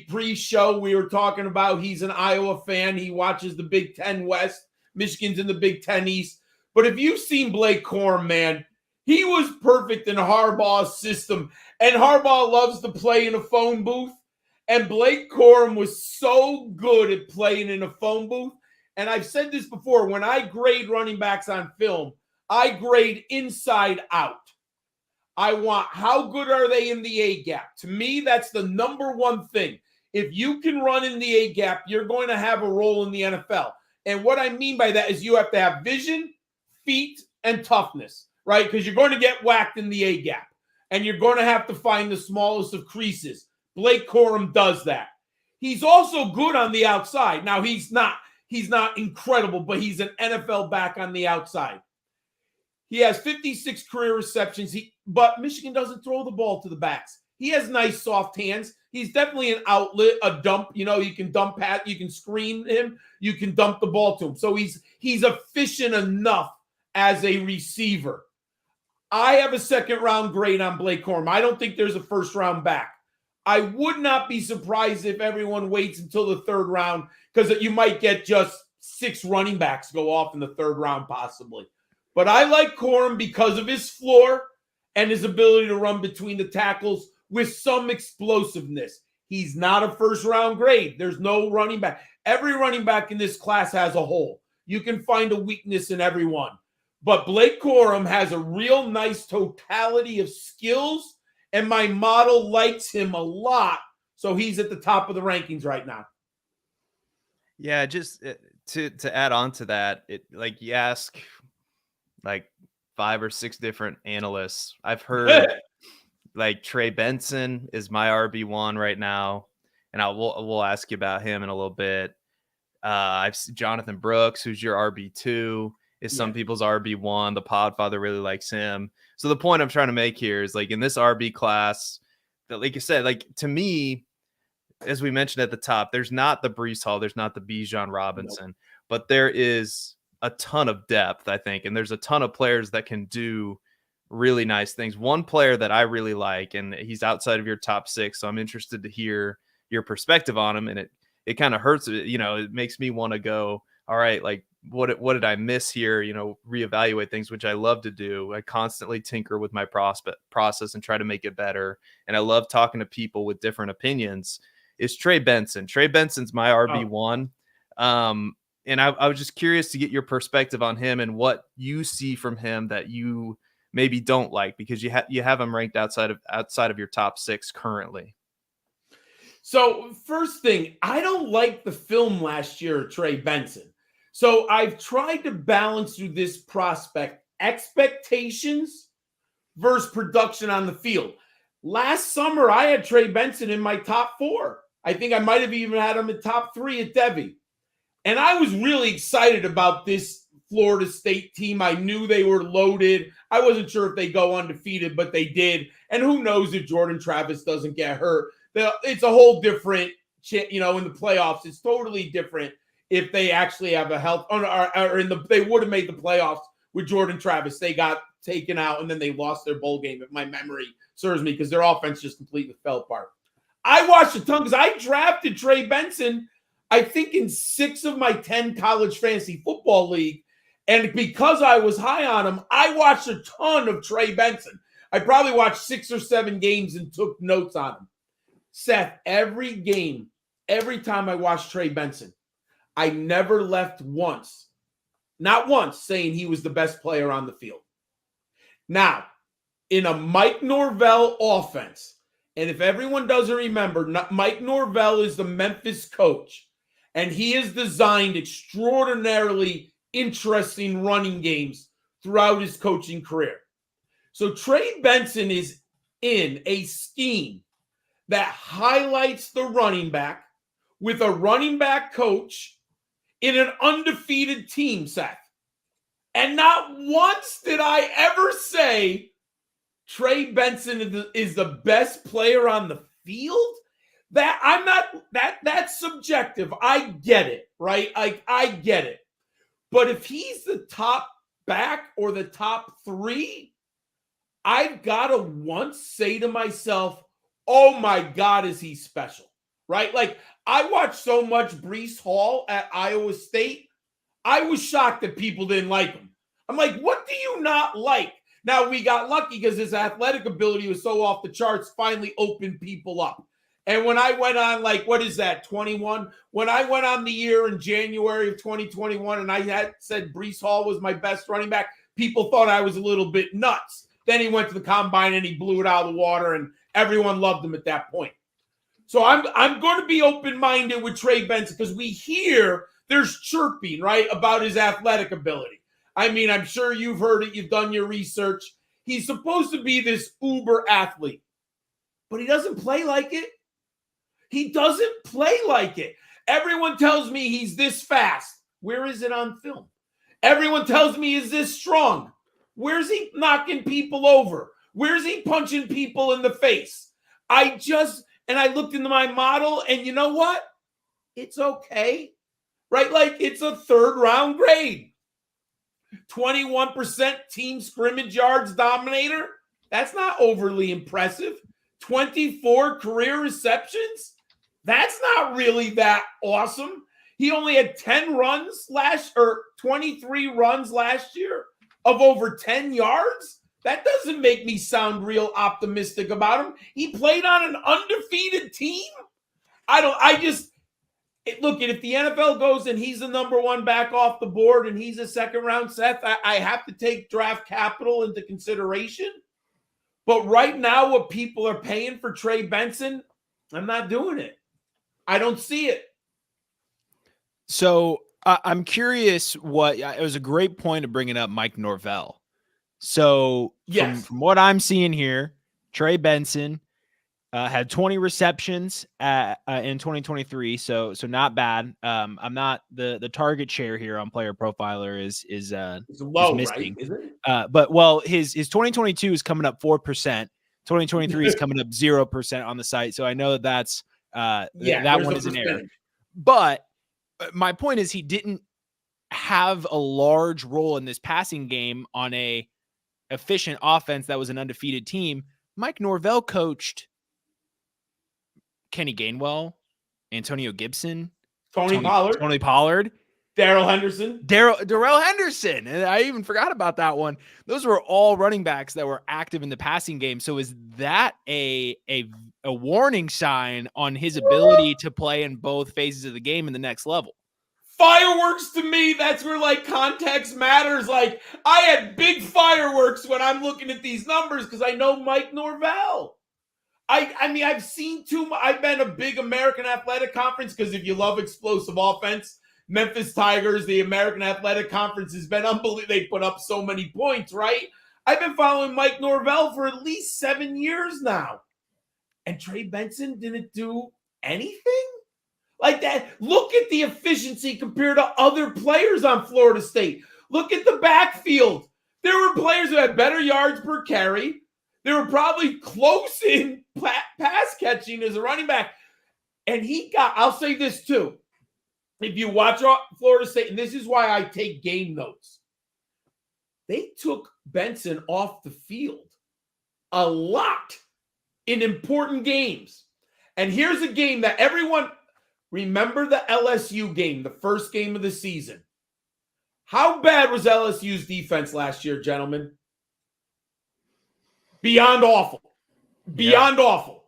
pre-show, we were talking about he's an Iowa fan. He watches the Big Ten West. Michigan's in the Big Ten East. But if you've seen Blake Corum, man, he was perfect in Harbaugh's system. And Harbaugh loves to play in a phone booth. And Blake Corum was so good at playing in a phone booth. And I've said this before, when I grade running backs on film, I grade inside out. I want how good are they in the A-gap. To me, that's the number one thing. If you can run in the A-gap, you're going to have a role in the NFL. And what I mean by that is you have to have vision, feet, and toughness, right? Because you're going to get whacked in the A-gap. And you're going to have to find the smallest of creases. Blake Corum does that. He's also good on the outside. Now, he's not incredible, but he's an NFL back on the outside. He has 56 career receptions, but Michigan doesn't throw the ball to the backs. He has nice, soft hands. He's definitely an outlet, a dump. You can dump pat, you can screen him, you can dump the ball to him. So he's efficient enough as a receiver. I have a 2nd-round grade on Blake Corum. I don't think there's a 1st-round back. I would not be surprised if everyone waits until the 3rd round because you might get just 6 running backs go off in the 3rd round possibly. But I like Corum because of his floor and his ability to run between the tackles with some explosiveness. He's not a 1st-round grade. There's no running back. Every running back in this class has a hole. You can find a weakness in every one. But Blake Corum has a real nice totality of skills, and my model likes him a lot. So he's at the top of the rankings right now. Yeah, just to add on to that, you ask 5 or 6 different analysts. I've heard Trey Benson is my RB1 right now, and we'll ask you about him in a little bit. I've seen Jonathan Brooks, who's your RB2, is some people's RB1. The Podfather really likes him. So the point I'm trying to make here is like in this RB class, that like I said, like to me, as we mentioned at the top, there's not the Breece Hall, there's not the Bijan Robinson, but there is a ton of depth, I think, and there's a ton of players that can do really nice things. One player that I really like, and he's outside of your top 6, so I'm interested to hear your perspective on him, and it kind of hurts, it makes me want to go, all right, like what did I miss here? Reevaluate things, which I love to do. I constantly tinker with my process and try to make it better. And I love talking to people with different opinions. Is Trey Benson. Trey Benson's my RB1. And I was just curious to get your perspective on him and what you see from him that you maybe don't like, because you have him ranked outside of your top 6 currently. So first thing, I don't like the film last year of Trey Benson. So I've tried to balance through this prospect expectations versus production on the field. Last summer, I had Trey Benson in my top 4. I think I might have even had him in top 3 at Devy. And I was really excited about this Florida State team. I knew they were loaded. I wasn't sure if they go undefeated, but they did. And who knows if Jordan Travis doesn't get hurt. It's a whole different, in the playoffs. It's totally different if they actually have a health, they would have made the playoffs with Jordan Travis. They got taken out and then they lost their bowl game, if my memory serves me, because their offense just completely fell apart. I watched a ton because I drafted Trey Benson, I think, in 6 of my 10 college fantasy football league. And because I was high on him, I watched a ton of Trey Benson. I probably watched 6 or 7 games and took notes on him. Seth, every game, every time I watched Trey Benson, I never left not once, saying he was the best player on the field. Now, in a Mike Norvell offense, and if everyone doesn't remember, Mike Norvell is the Memphis coach, and he has designed extraordinarily interesting running games throughout his coaching career. So Trey Benson is in a scheme that highlights the running back with a running back coach in an undefeated team, Seth. And not once did I ever say Trey Benson is the best player on the field. That's subjective. I get it, right? I get it. But if he's the top back or the top 3, I've got to once say to myself, oh my God, is he special, right? Like, I watched so much Breece Hall at Iowa State. I was shocked that people didn't like him. I'm like, what do you not like? Now, we got lucky because his athletic ability was so off the charts, finally opened people up. And when I went on, 21? When I went on the year in January of 2021 and I had said Breece Hall was my best running back, people thought I was a little bit nuts. Then he went to the combine and he blew it out of the water and everyone loved him at that point. So I'm going to be open-minded with Trey Benson because we hear there's chirping, right, about his athletic ability. I mean, I'm sure you've heard it. You've done your research. He's supposed to be this uber athlete, but he doesn't play like it. He doesn't play like it. Everyone tells me he's this fast. Where is it on film? Everyone tells me he's this strong. Where's he knocking people over? Where's he punching people in the face? And I looked into my model, and you know what? It's okay, right? Like, it's a 3rd round grade. 21% team scrimmage yards dominator. That's not overly impressive. 24 career receptions. That's not really that awesome. He only had 23 runs last year of over 10 yards. That doesn't make me sound real optimistic about him. He played on an undefeated team. Look, if the NFL goes and he's the number 1 back off the board and he's a 2nd round, Seth, I have to take draft capital into consideration. But right now, what people are paying for Trey Benson, I'm not doing it. I don't see it. So I'm curious it was a great point of bringing up Mike Norvell. So yes, from what I'm seeing here, Trey Benson, Had 20 receptions in 2023, so not bad. I'm not the target share here on Player Profiler is It's low, missing. right? Isn't it? But well, his 2022 is coming up 4%. 2023 is coming up 0% on the site. So I know that's that one is an error. But my point is he didn't have a large role in this passing game on a efficient offense that was an undefeated team. Mike Norvell coached Kenny Gainwell, Antonio Gibson, Tony Pollard, Darrell Henderson. Darrell Henderson. And I even forgot about that one. Those were all running backs that were active in the passing game. So is that a warning sign on his ability to play in both phases of the game in the next level? Fireworks to me, that's where like context matters. Like I had big fireworks when I'm looking at these numbers because I know Mike Norvell. I mean, I've seen I've been a big American Athletic Conference because if you love explosive offense, Memphis Tigers, the American Athletic Conference has been unbelievable. They put up so many points, right? I've been following Mike Norvell for at least 7 years now. And Trey Benson didn't do anything like that. Look at the efficiency compared to other players on Florida State. Look at the backfield. There were players who had better yards per carry. They were probably close in pass catching as a running back. And I'll say this too. If you watch Florida State, and this is why I take game notes, they took Benson off the field a lot in important games. And here's a game that everyone, remember the LSU game, the first game of the season. How bad was LSU's defense last year, gentlemen? Beyond awful. Beyond awful.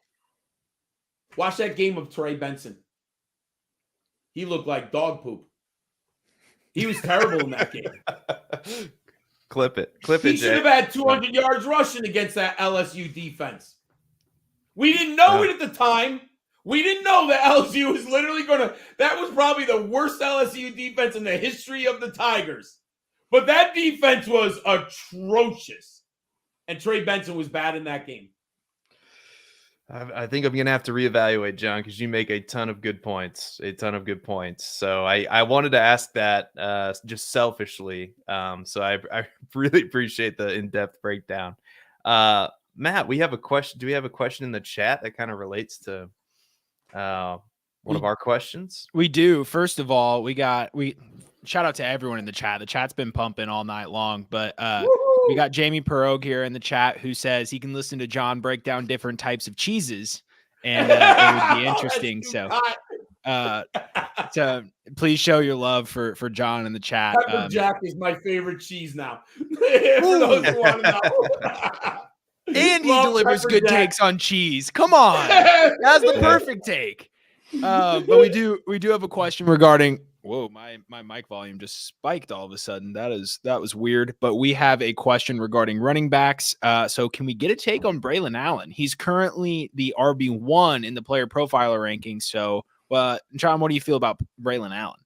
Watch that game of Trey Benson. He looked like dog poop. He was terrible in that game. Clip it, He Jay. should have had 200 yards rushing against that LSU defense. We didn't know it at the time. We didn't know that LSU was literally that was probably the worst LSU defense in the history of the Tigers. But that defense was atrocious. And Trey Benson was bad in that game. I think I'm going to have to reevaluate, John, because you make a ton of good points. So I wanted to ask that just selfishly. So I really appreciate the in-depth breakdown. Matt, we have a question. Do we have a question in the chat that kind of relates to one of our questions? We do. First of all, we shout out to everyone in the chat. The chat's been pumping all night long, but we got Jamie Perogue here in the chat who says he can listen to John break down different types of cheeses, and it would be interesting. So please show your love for John in the chat. Pepper Jack is my favorite cheese now. For those who want to know. And he delivers good takes on cheese. Come on. That's the perfect take. But we do have a question regarding my mic volume just spiked all of a sudden. That was weird. But we have a question regarding running backs. So can we get a take on Braylon Allen? He's currently the RB1 in the Player Profiler rankings. So John, what do you feel about Braylon Allen?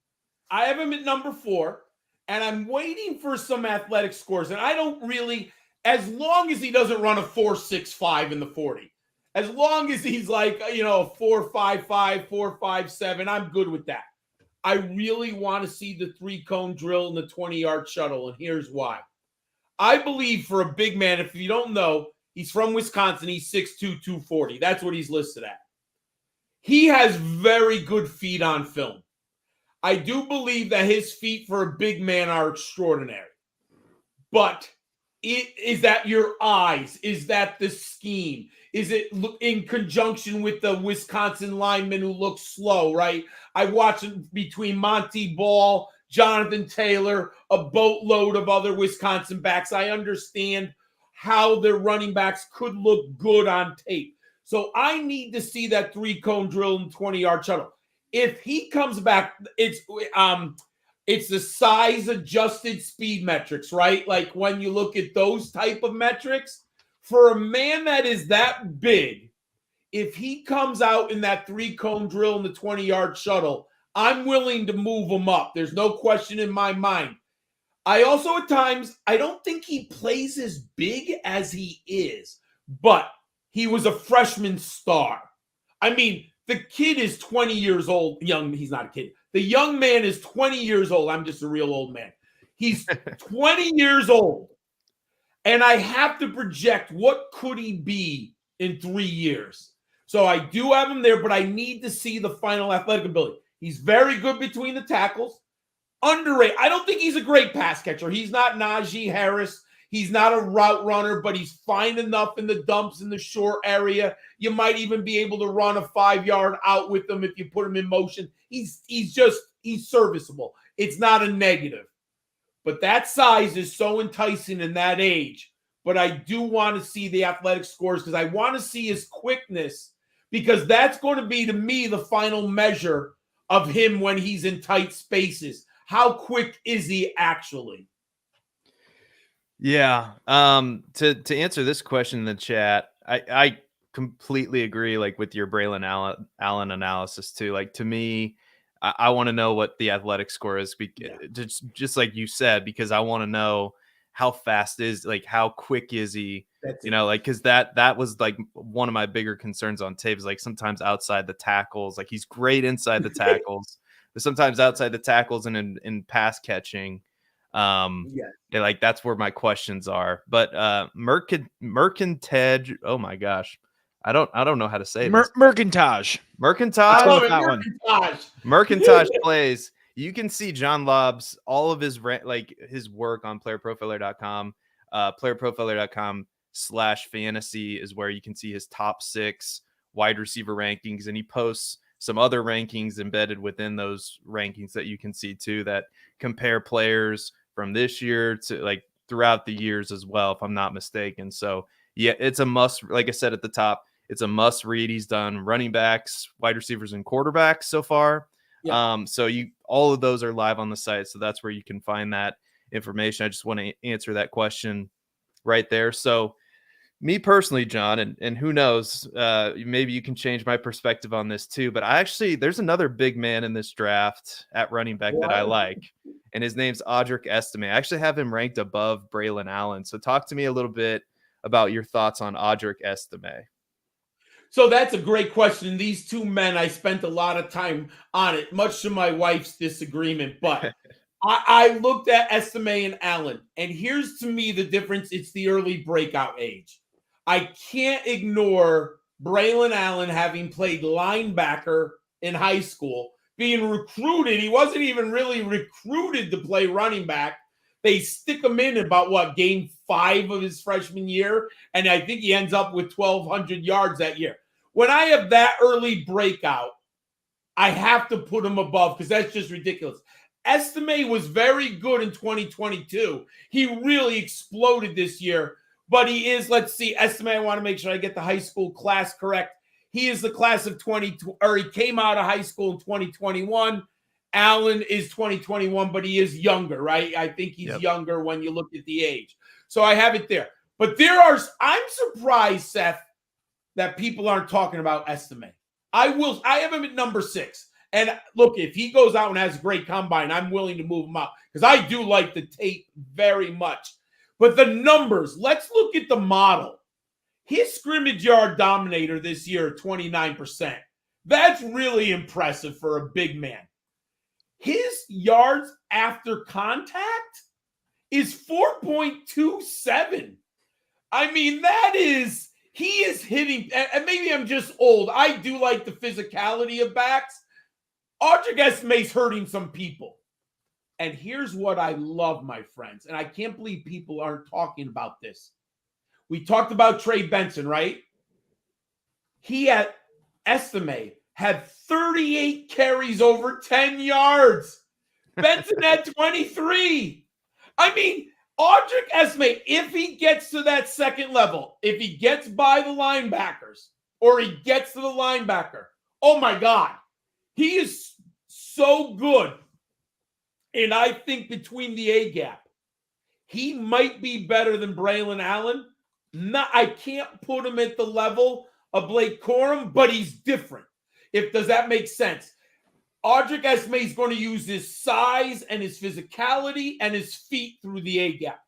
I have him at number 4, and I'm waiting for some athletic scores. And I don't really, as long as he doesn't run a 4.65 in the 40, as long as he's like, 4.55, 4.57, I'm good with that. I really want to see the 3-cone drill and the 20-yard shuttle, and here's why. I believe for a big man, if you don't know, he's from Wisconsin. He's 6'2", 240. That's what he's listed at. He has very good feet on film. I do believe that his feet for a big man are extraordinary. But is that your eyes? Is that the scheme? Is it in conjunction with the Wisconsin lineman who looks slow, right? I watched it between Monty Ball, Jonathan Taylor, a boatload of other Wisconsin backs. I understand how their running backs could look good on tape. So I need to see that 3-cone drill and 20-yard shuttle. If he comes back, it's the size adjusted speed metrics, right? Like when you look at those type of metrics, for a man that is that big, if he comes out in that 3-cone drill and the 20-yard shuttle, I'm willing to move him up. There's no question in my mind. I also, at times, I don't think he plays as big as he is, but he was a freshman star. I mean, the kid is 20 years old. He's not a kid. The young man is 20 years old. I'm just a real old man. He's 20 years old. And I have to project what could he be in 3 years. So I do have him there, but I need to see the final athletic ability. He's very good between the tackles. Underrated. I don't think he's a great pass catcher. He's not Najee Harris. He's not a route runner, but he's fine enough in the dumps in the short area. You might even be able to run a 5-yard out with him if you put him in motion. He's serviceable. It's not a negative. But that size is so enticing in that age. But I do want to see the athletic scores because I want to see his quickness, because that's going to be, to me, the final measure of him when he's in tight spaces. How quick is he actually? Yeah. To answer this question in the chat, I completely agree, like, with your Braylon Allen analysis too. Like, to me, I want to know what the athletic score is, just like you said, because I want to know how fast is, like, how quick is he? Like, because that was like one of my bigger concerns on tape is, like, sometimes outside the tackles, like, he's great inside the tackles, but sometimes outside the tackles and in pass catching, like, that's where my questions are. But Mercantedge, oh my gosh, I don't know how to say this. Mercantage. Mercantage. love it, that one. Mercantage plays. You can see John Laub's all of his his work on PlayerProfiler.com. PlayerProfiler.com/fantasy is where you can see his top 6 wide receiver rankings, and he posts some other rankings embedded within those rankings that you can see too, that compare players from this year to, like, throughout the years as well, if I'm not mistaken. So yeah, it's a must. Like I said at the top, it's a must read. He's done running backs, wide receivers, and quarterbacks so far. Yeah. So all of those are live on the site. So that's where you can find that information. I just want to answer that question right there. So me personally, John, and who knows, maybe you can change my perspective on this too, but there's another big man in this draft at running back that I like, and his name's Audric Estime. I actually have him ranked above Braylon Allen. So talk to me a little bit about your thoughts on Audric Estime. So that's a great question. These two men, I spent a lot of time on it, much to my wife's disagreement. But I looked at Estime and Allen, and here's, to me, the difference. It's the early breakout age. I can't ignore Braylon Allen having played linebacker in high school, being recruited. He wasn't even really recruited to play running back. They stick him in about, game 5 of his freshman year, and I think he ends up with 1,200 yards that year. When I have that early breakout, I have to put him above, because that's just ridiculous. Estime was very good in 2022. He really exploded this year, but he is, let's see, Estime, I want to make sure I get the high school class correct. He is the class of he came out of high school in 2021. Allen is 2021, but he is younger, right? I think he's younger when you look at the age. So I have it there. But I'm surprised, Seth, that people aren't talking about Estime. I have him at number 6. And look, if he goes out and has a great combine, I'm willing to move him up, because I do like the tape very much. But the numbers, let's look at the model. His scrimmage yard dominator this year, 29%. That's really impressive for a big man. His yards after contact is 4.27. I mean, he is hitting, and maybe I'm just old. I do like the physicality of backs. Audric Estime's hurting some people. And here's what I love, my friends, and I can't believe people aren't talking about this. We talked about Trey Benson, right? Estime had 38 carries over 10 yards. Benson had 23. I mean, Audric Estime, if he gets to that second level, if he gets by the linebackers, or he gets to the linebacker, oh my God, he is so good. And I think between the A gap, he might be better than Braylon Allen. I can't put him at the level of Blake Corum, but he's different. Does that make sense? Audric Estime is going to use his size and his physicality and his feet through the A gap.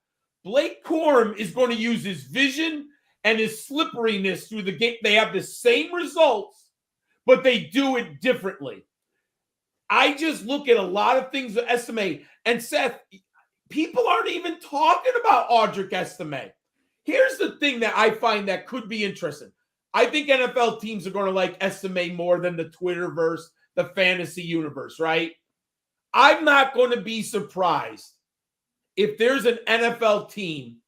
Blake Corum is going to use his vision and his slipperiness through the game. They have the same results, but they do it differently. I just look at a lot of things with Estime. And Seth, people aren't even talking about Audric Estime. Here's the thing that I find that could be interesting. I think NFL teams are going to like Estime more than the Twitterverse, the fantasy universe, right? I'm not going to be surprised if there's an NFL team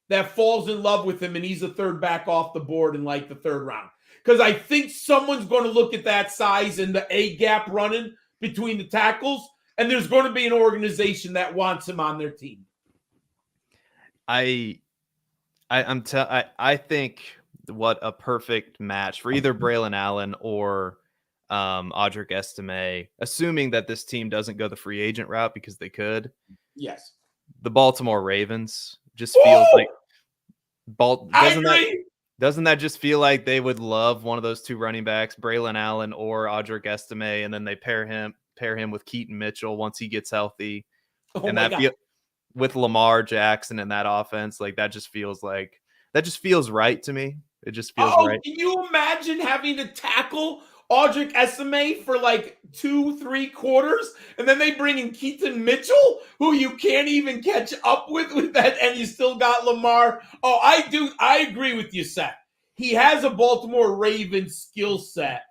that falls in love with him and he's a third back off the board in like the third round. Because I think someone's going to look at that size and the A gap running between the tackles, and there's going to be an organization that wants him on their team. I think what a perfect match for either Braylon Allen or Audric Estime, assuming that this team doesn't go the free agent route because they could. Yes. The Baltimore Ravens just feels like doesn't that just feel like they would love one of those two running backs, Braylon Allen or Audric Estime, and then they pair him with Keaton Mitchell once he gets healthy. And that with Lamar Jackson in that offense, like that just feels right to me. It just feels right. Can you imagine having to tackle Audric Estime for like 2-3 quarters, and then they bring in Keaton Mitchell, who you can't even catch up with that, and you still got Lamar. Oh, I agree with you, Seth. He has a Baltimore Ravens skill set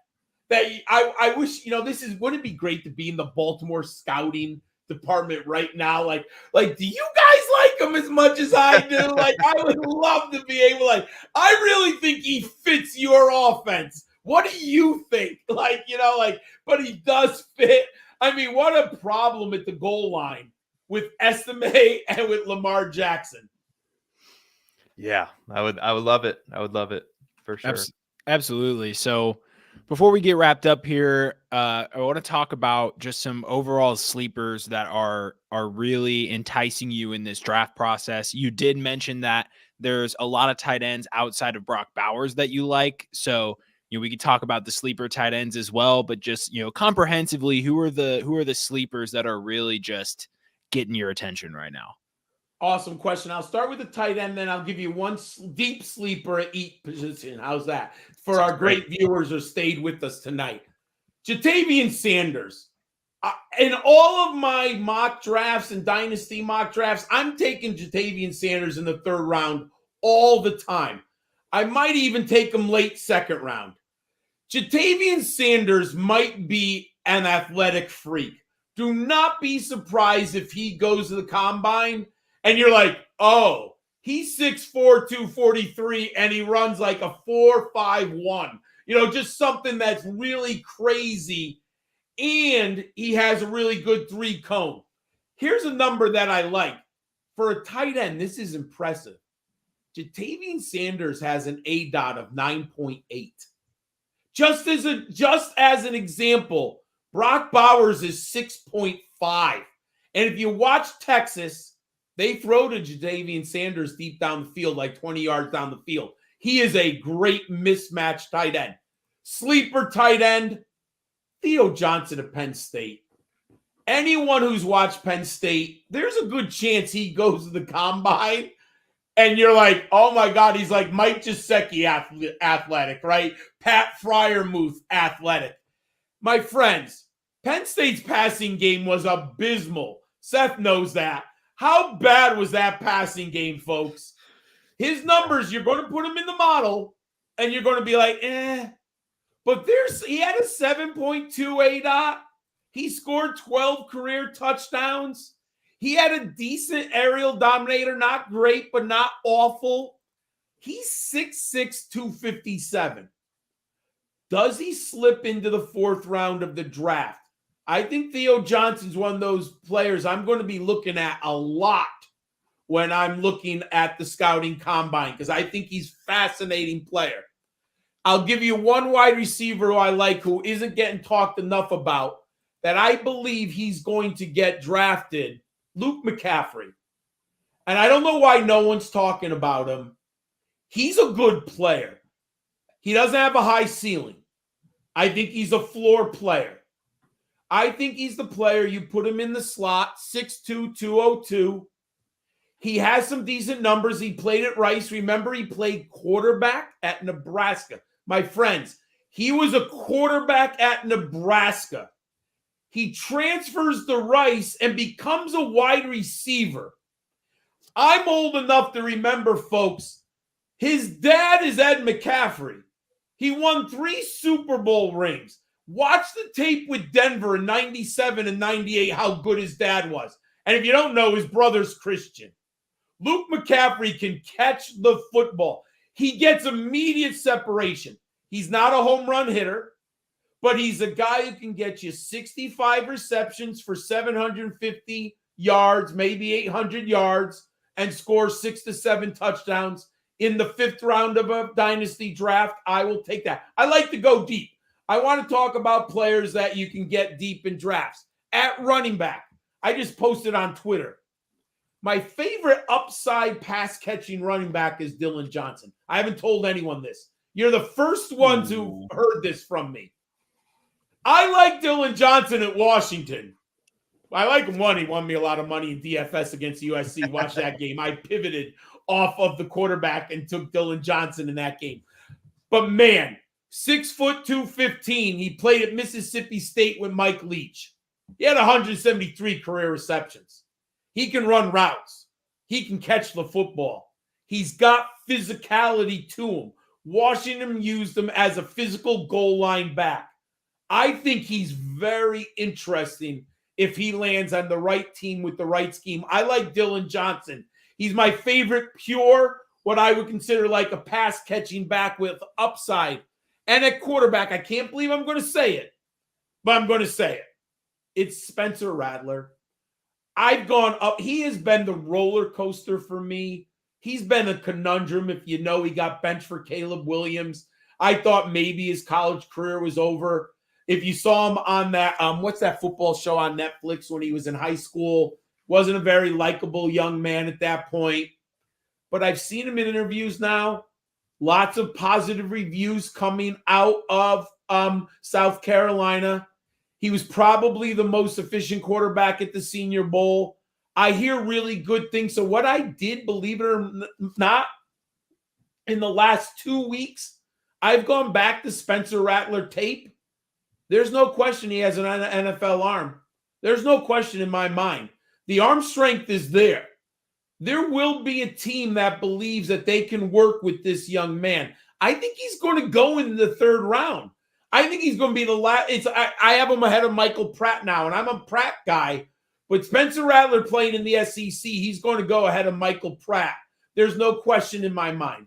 that I wish, wouldn't it be great to be in the Baltimore scouting department right now? Like, do you guys like him as much as I do? Like, I would love to be able, I really think he fits your offense. What do you think? But he does fit. I mean, what a problem at the goal line with Estime and with Lamar Jackson. Yeah, I would love it. I would love it for sure. Absolutely. So before we get wrapped up here, I want to talk about just some overall sleepers that are really enticing you in this draft process. You did mention that there's a lot of tight ends outside of Brock Bowers that you like. So we could talk about the sleeper tight ends as well, but just, comprehensively, who are the sleepers that are really just getting your attention right now? Awesome question. I'll start with the tight end, then I'll give you one deep sleeper at each position. How's that? For our great viewers who stayed with us tonight. Jatavian Sanders. In all of my mock drafts and dynasty mock drafts, I'm taking Jatavian Sanders in the third round all the time. I might even take him late second round. Jatavian Sanders might be an athletic freak. Do not be surprised if he goes to the combine and you're like, oh, he's 6'4", 243, and he runs like a 4.51. Just something that's really crazy. And he has a really good 3-cone. Here's a number that I like. For a tight end, this is impressive. Jatavian Sanders has an ADOT of 9.8. Just as an example, Brock Bowers is 6.5. And if you watch Texas, they throw to Jatavian Sanders deep down the field, like 20 yards down the field. He is a great mismatch tight end. Sleeper tight end, Theo Johnson of Penn State. Anyone who's watched Penn State, there's a good chance he goes to the combine and you're like, oh my God, he's like Mike Gesicki athletic, right? Pat Fryermuth athletic. My friends, Penn State's passing game was abysmal. Seth knows that. How bad was that passing game, folks? His numbers, you're going to put him in the model, and you're going to be like, eh. But he had a 7.2 ADOT. He scored 12 career touchdowns. He had a decent aerial dominator, not great, but not awful. He's 6'6", 257. Does he slip into the fourth round of the draft? I think Theo Johnson's one of those players I'm going to be looking at a lot when I'm looking at the scouting combine because I think he's a fascinating player. I'll give you one wide receiver who I like who isn't getting talked enough about that I believe he's going to get drafted, Luke McCaffrey. And I don't know why no one's talking about him. He's a good player. He doesn't have a high ceiling. I think he's a floor player. I think he's the player you put him in the slot, 6'2", 202. He has some decent numbers. He played at Rice. Remember, he played quarterback at Nebraska. My friends, he was a quarterback at Nebraska. He transfers to Rice and becomes a wide receiver. I'm old enough to remember, folks, his dad is Ed McCaffrey. He won 3 Super Bowl rings. Watch the tape with Denver in 97 and 98, how good his dad was. And if you don't know, his brother's Christian. Luke McCaffrey can catch the football. He gets immediate separation. He's not a home run hitter, but he's a guy who can get you 65 receptions for 750 yards, maybe 800 yards, and score 6 to 7 touchdowns in the 5th round of a dynasty draft. I will take that. I like to go deep. I want to talk about players that you can get deep in drafts. At running back, I just posted on Twitter. My favorite upside pass-catching running back is Dillon Johnson. I haven't told anyone this. You're the first ones who heard this from me. I like Dillon Johnson at Washington. I like him one. He won me a lot of money in DFS against USC. Watch that game. I pivoted off of the quarterback and took Dillon Johnson in that game. But man, 6 foot 215. He played at Mississippi State with Mike Leach. He had 173 career receptions. He can run routes. He can catch the football. He's got physicality to him. Washington used him as a physical goal line back. I think he's very interesting if he lands on the right team with the right scheme. I like Dillon Johnson. He's my favorite pure, what I would consider like a pass-catching back with upside. And at quarterback, I can't believe I'm going to say it, but I'm going to say it. It's Spencer Rattler. I've gone up. He has been the roller coaster for me. He's been a conundrum. If you know, he got benched for Caleb Williams. I thought maybe his college career was over. If you saw him on that, what's that football show on Netflix when he was in high school, wasn't a very likable young man at that point. But I've seen him in interviews now. Lots of positive reviews coming out of South Carolina. He was probably the most efficient quarterback at the Senior Bowl. I hear really good things. So what I did, believe it or not, in the last 2 weeks, I've gone back to Spencer Rattler tape. There's no question he has an NFL arm. There's no question in my mind. The arm strength is there. There will be a team that believes that they can work with this young man. I think he's going to go in the 3rd round. I think he's going to be the last. I have him ahead of Michael Pratt now, and I'm a Pratt guy. But Spencer Rattler playing in the SEC, he's going to go ahead of Michael Pratt. There's no question in my mind.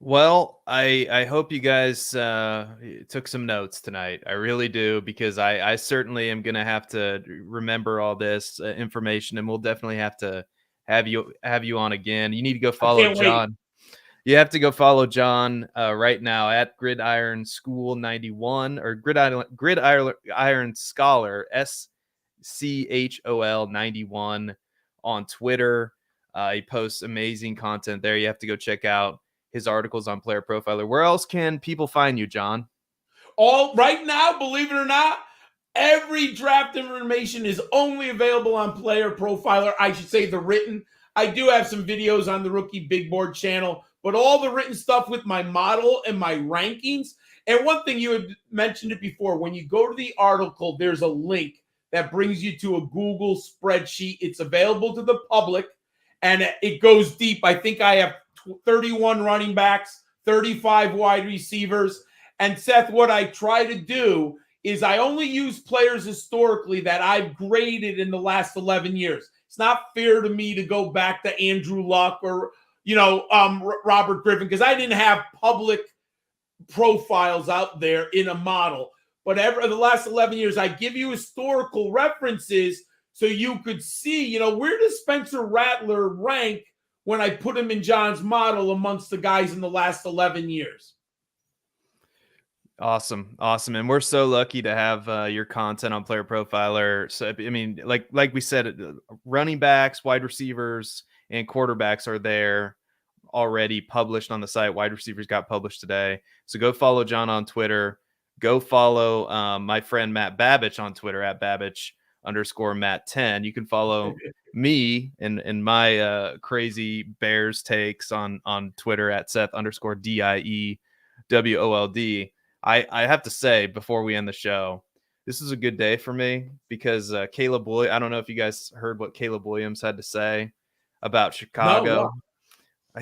Well, I hope you guys took some notes tonight. I really do, because I certainly am going to have to remember all this information, and we'll definitely have to have you on again. You need to go follow John. Wait. You have to go follow John right now at Gridiron School 91 or Gridiron Scholar SCHOL 91 on Twitter. He posts amazing content there. You have to go check out his articles on Player Profiler. Where else can people find you, John? Right now, believe it or not, every draft information is only available on Player Profiler. I should say the written. I do have some videos on the Rookie Big Board channel, but all the written stuff with my model and my rankings. And one thing, you had mentioned it before, when you go to the article, there's a link that brings you to a Google spreadsheet. It's available to the public, and it goes deep. I think I have 31 running backs, 35 wide receivers. And Seth, what I try to do is I only use players historically that I've graded in the last 11 years. It's not fair to me to go back to Andrew Luck or, Robert Griffin, because I didn't have public profiles out there in a model. But the last 11 years, I give you historical references so you could see, where does Spencer Rattler rank when I put him in John's model amongst the guys in the last 11 years. Awesome. And we're so lucky to have your content on Player Profiler. So, I mean, like we said, running backs, wide receivers, and quarterbacks are there already published on the site. Wide receivers got published today. So go follow John on Twitter. Go follow my friend Matt Babich on Twitter at Babich_Matt10. You can follow me and my crazy Bears takes on Twitter at Seth_DIEWOLD. I have to say before we end the show, this is a good day for me because Caleb Williams, I don't know if you guys heard what Caleb Williams had to say about Chicago. No.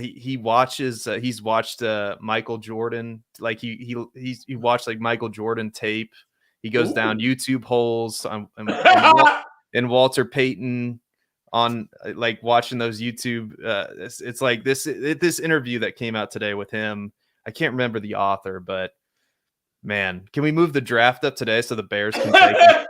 He watches he's watched Michael Jordan, like he watched like Michael Jordan tape. He goes down YouTube holes and Walter Payton on like watching those YouTube. It's like this interview that came out today with him. I can't remember the author, but man, can we move the draft up today so the Bears can take him?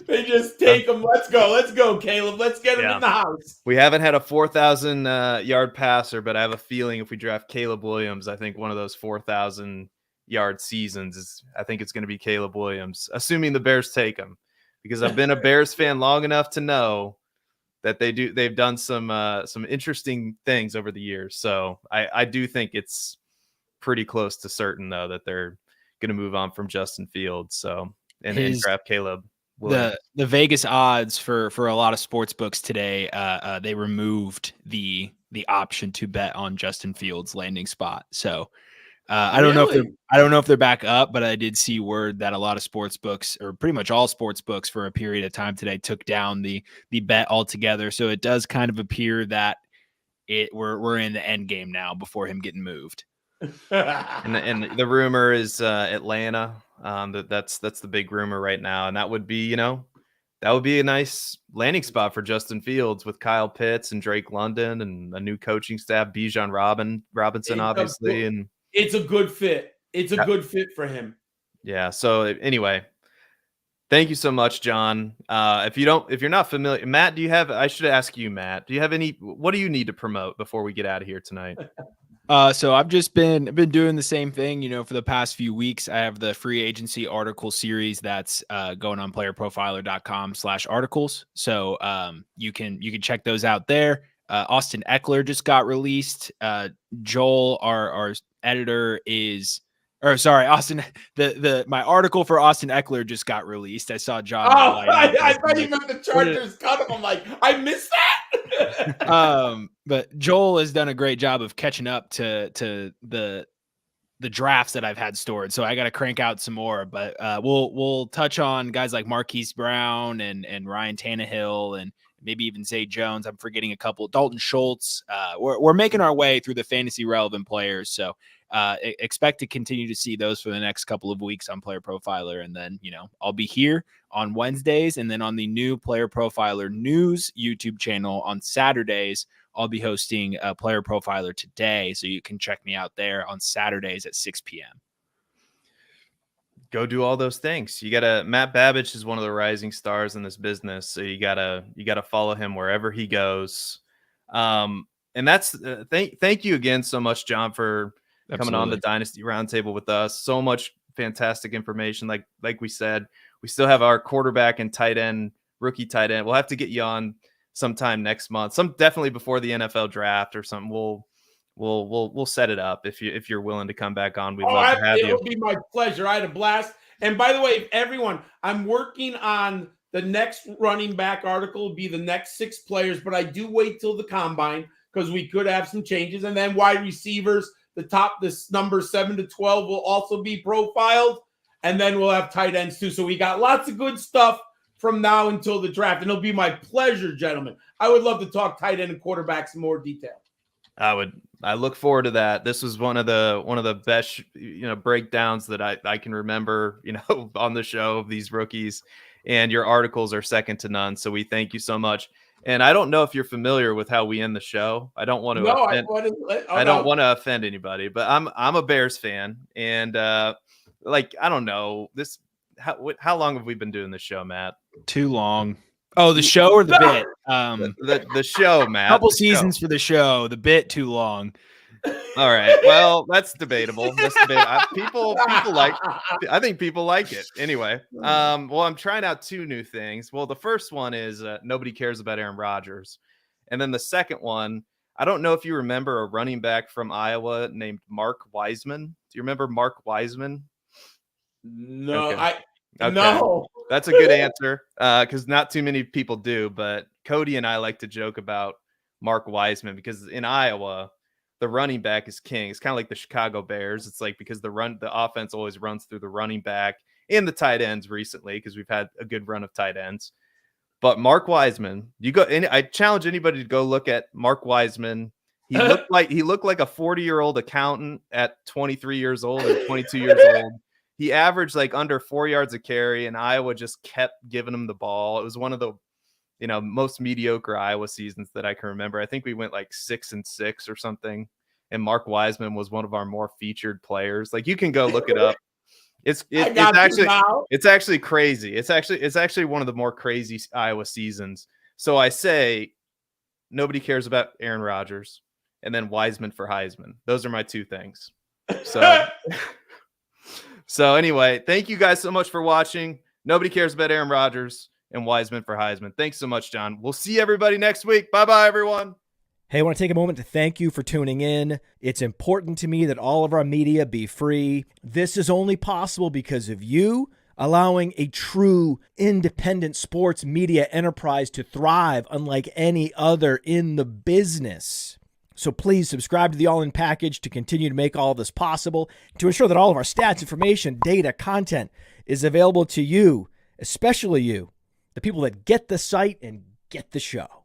They just take him. Let's go, Caleb. Let's get him in the house. We haven't had a 4,000 yard passer, but I have a feeling if we draft Caleb Williams, I think one of those 4,000 yard seasons I think it's going to be Caleb Williams, assuming the Bears take him, because I've been a Bears fan long enough to know that they've done some interesting things over the years. So I do think it's pretty close to certain though that they're going to move on from Justin Fields. So and draft Caleb Williams. The Vegas odds for a lot of sports books today, they removed the option to bet on Justin Fields' landing spot. So I don't know if they're back up, but I did see word that a lot of sports books, or pretty much all sports books for a period of time today, took down the bet altogether. So it does kind of appear that we're in the end game now before him getting moved. and the rumor is Atlanta. That's the big rumor right now, and that would be a nice landing spot for Justin Fields with Kyle Pitts and Drake London and a new coaching staff, Bijan Robinson, obviously, and it's a good fit. It's a good fit for him. Yeah. So anyway, thank you so much, John. If you're not familiar, Matt, I should ask you, Matt, what do you need to promote before we get out of here tonight? So I've just been doing the same thing, for the past few weeks. I have the free agency article series that's going on playerprofiler.com/articles. So you can check those out there. Austin Eckler just got released. Joel, our editor Austin, my article for Austin Eckler just got released. I saw John. I thought you meant the Chargers cut him. I'm like, I missed that. But Joel has done a great job of catching up to the drafts that I've had stored. So I got to crank out some more, but we'll touch on guys like Marquise Brown and Ryan Tannehill and maybe even Zay Jones. I'm forgetting a couple. Dalton Schultz. We're making our way through the fantasy relevant players. So expect to continue to see those for the next couple of weeks on Player Profiler. And then, I'll be here on Wednesdays, and then on the new Player Profiler News YouTube channel on Saturdays, I'll be hosting Player Profiler Today. So you can check me out there on Saturdays at 6 p.m. Go do all those things. Matt Babich is one of the rising stars in this business. So you gotta follow him wherever he goes. And that's thank you again so much, John, for coming on the Dynasty Roundtable with us. So much fantastic information. Like we said, we still have our quarterback and rookie tight end. We'll have to get you on sometime next month. Definitely before the NFL draft or something. We'll set it up if you're willing to come back on. We'd love to have you. It would be my pleasure. I had a blast. And by the way, everyone, I'm working on the next running back article. Will be the next 6 players, but I do wait till the combine because we could have some changes. And then wide receivers, this number 7 to 12 will also be profiled. And then we'll have tight ends too. So we got lots of good stuff from now until the draft. And it'll be my pleasure, gentlemen. I would love to talk tight end and quarterbacks in more detail. I look forward to that. This was one of the best, breakdowns that I can remember, on the show of these rookies, and your articles are second to none. So we thank you so much. And I don't know if you're familiar with how we end the show. I don't want to. I don't want to offend anybody, but I'm a Bears fan, and I don't know this. How long have we been doing this show, Matt? Too long. Oh, the show or the bit? The show, Matt. Couple seasons for the show. The bit too long. All right. Well, that's debatable. People like. I think people like it anyway. Well, I'm trying out 2 new things. Well, the first one is nobody cares about Aaron Rodgers, and then the second one, I don't know if you remember a running back from Iowa named Mark Wiseman. Do you remember Mark Wiseman? No, okay. No. That's a good answer because not too many people do. But Cody and I like to joke about Mark Wiseman because in Iowa, the running back is king. It's kind of like the Chicago Bears. It's like because the offense always runs through the running back and the tight ends recently because we've had a good run of tight ends. But Mark Wiseman, I challenge anybody to go look at Mark Wiseman. He looked like a 40-year-old accountant at 23 years old or 22 years old. He averaged like under 4 yards a carry, and Iowa just kept giving him the ball. It was one of the most mediocre Iowa seasons that I can remember. I think we went like 6-6 or something. And Mark Wiseman was one of our more featured players. Like you can go look it up. It's actually crazy. It's actually one of the more crazy Iowa seasons. So I say nobody cares about Aaron Rodgers, and then Wiseman for Heisman. Those are my two things. So anyway, thank you guys so much for watching. Nobody cares about Aaron Rodgers and Wiseman for Heisman. Thanks so much, John. We'll see everybody next week. Bye-bye, everyone. Hey, I want to take a moment to thank you for tuning in. It's important to me that all of our media be free. This is only possible because of you allowing a true independent sports media enterprise to thrive unlike any other in the business. So please subscribe to the All In Package to continue to make all of this possible, to ensure that all of our stats, information, data, content is available to you, especially you, the people that get the site and get the show.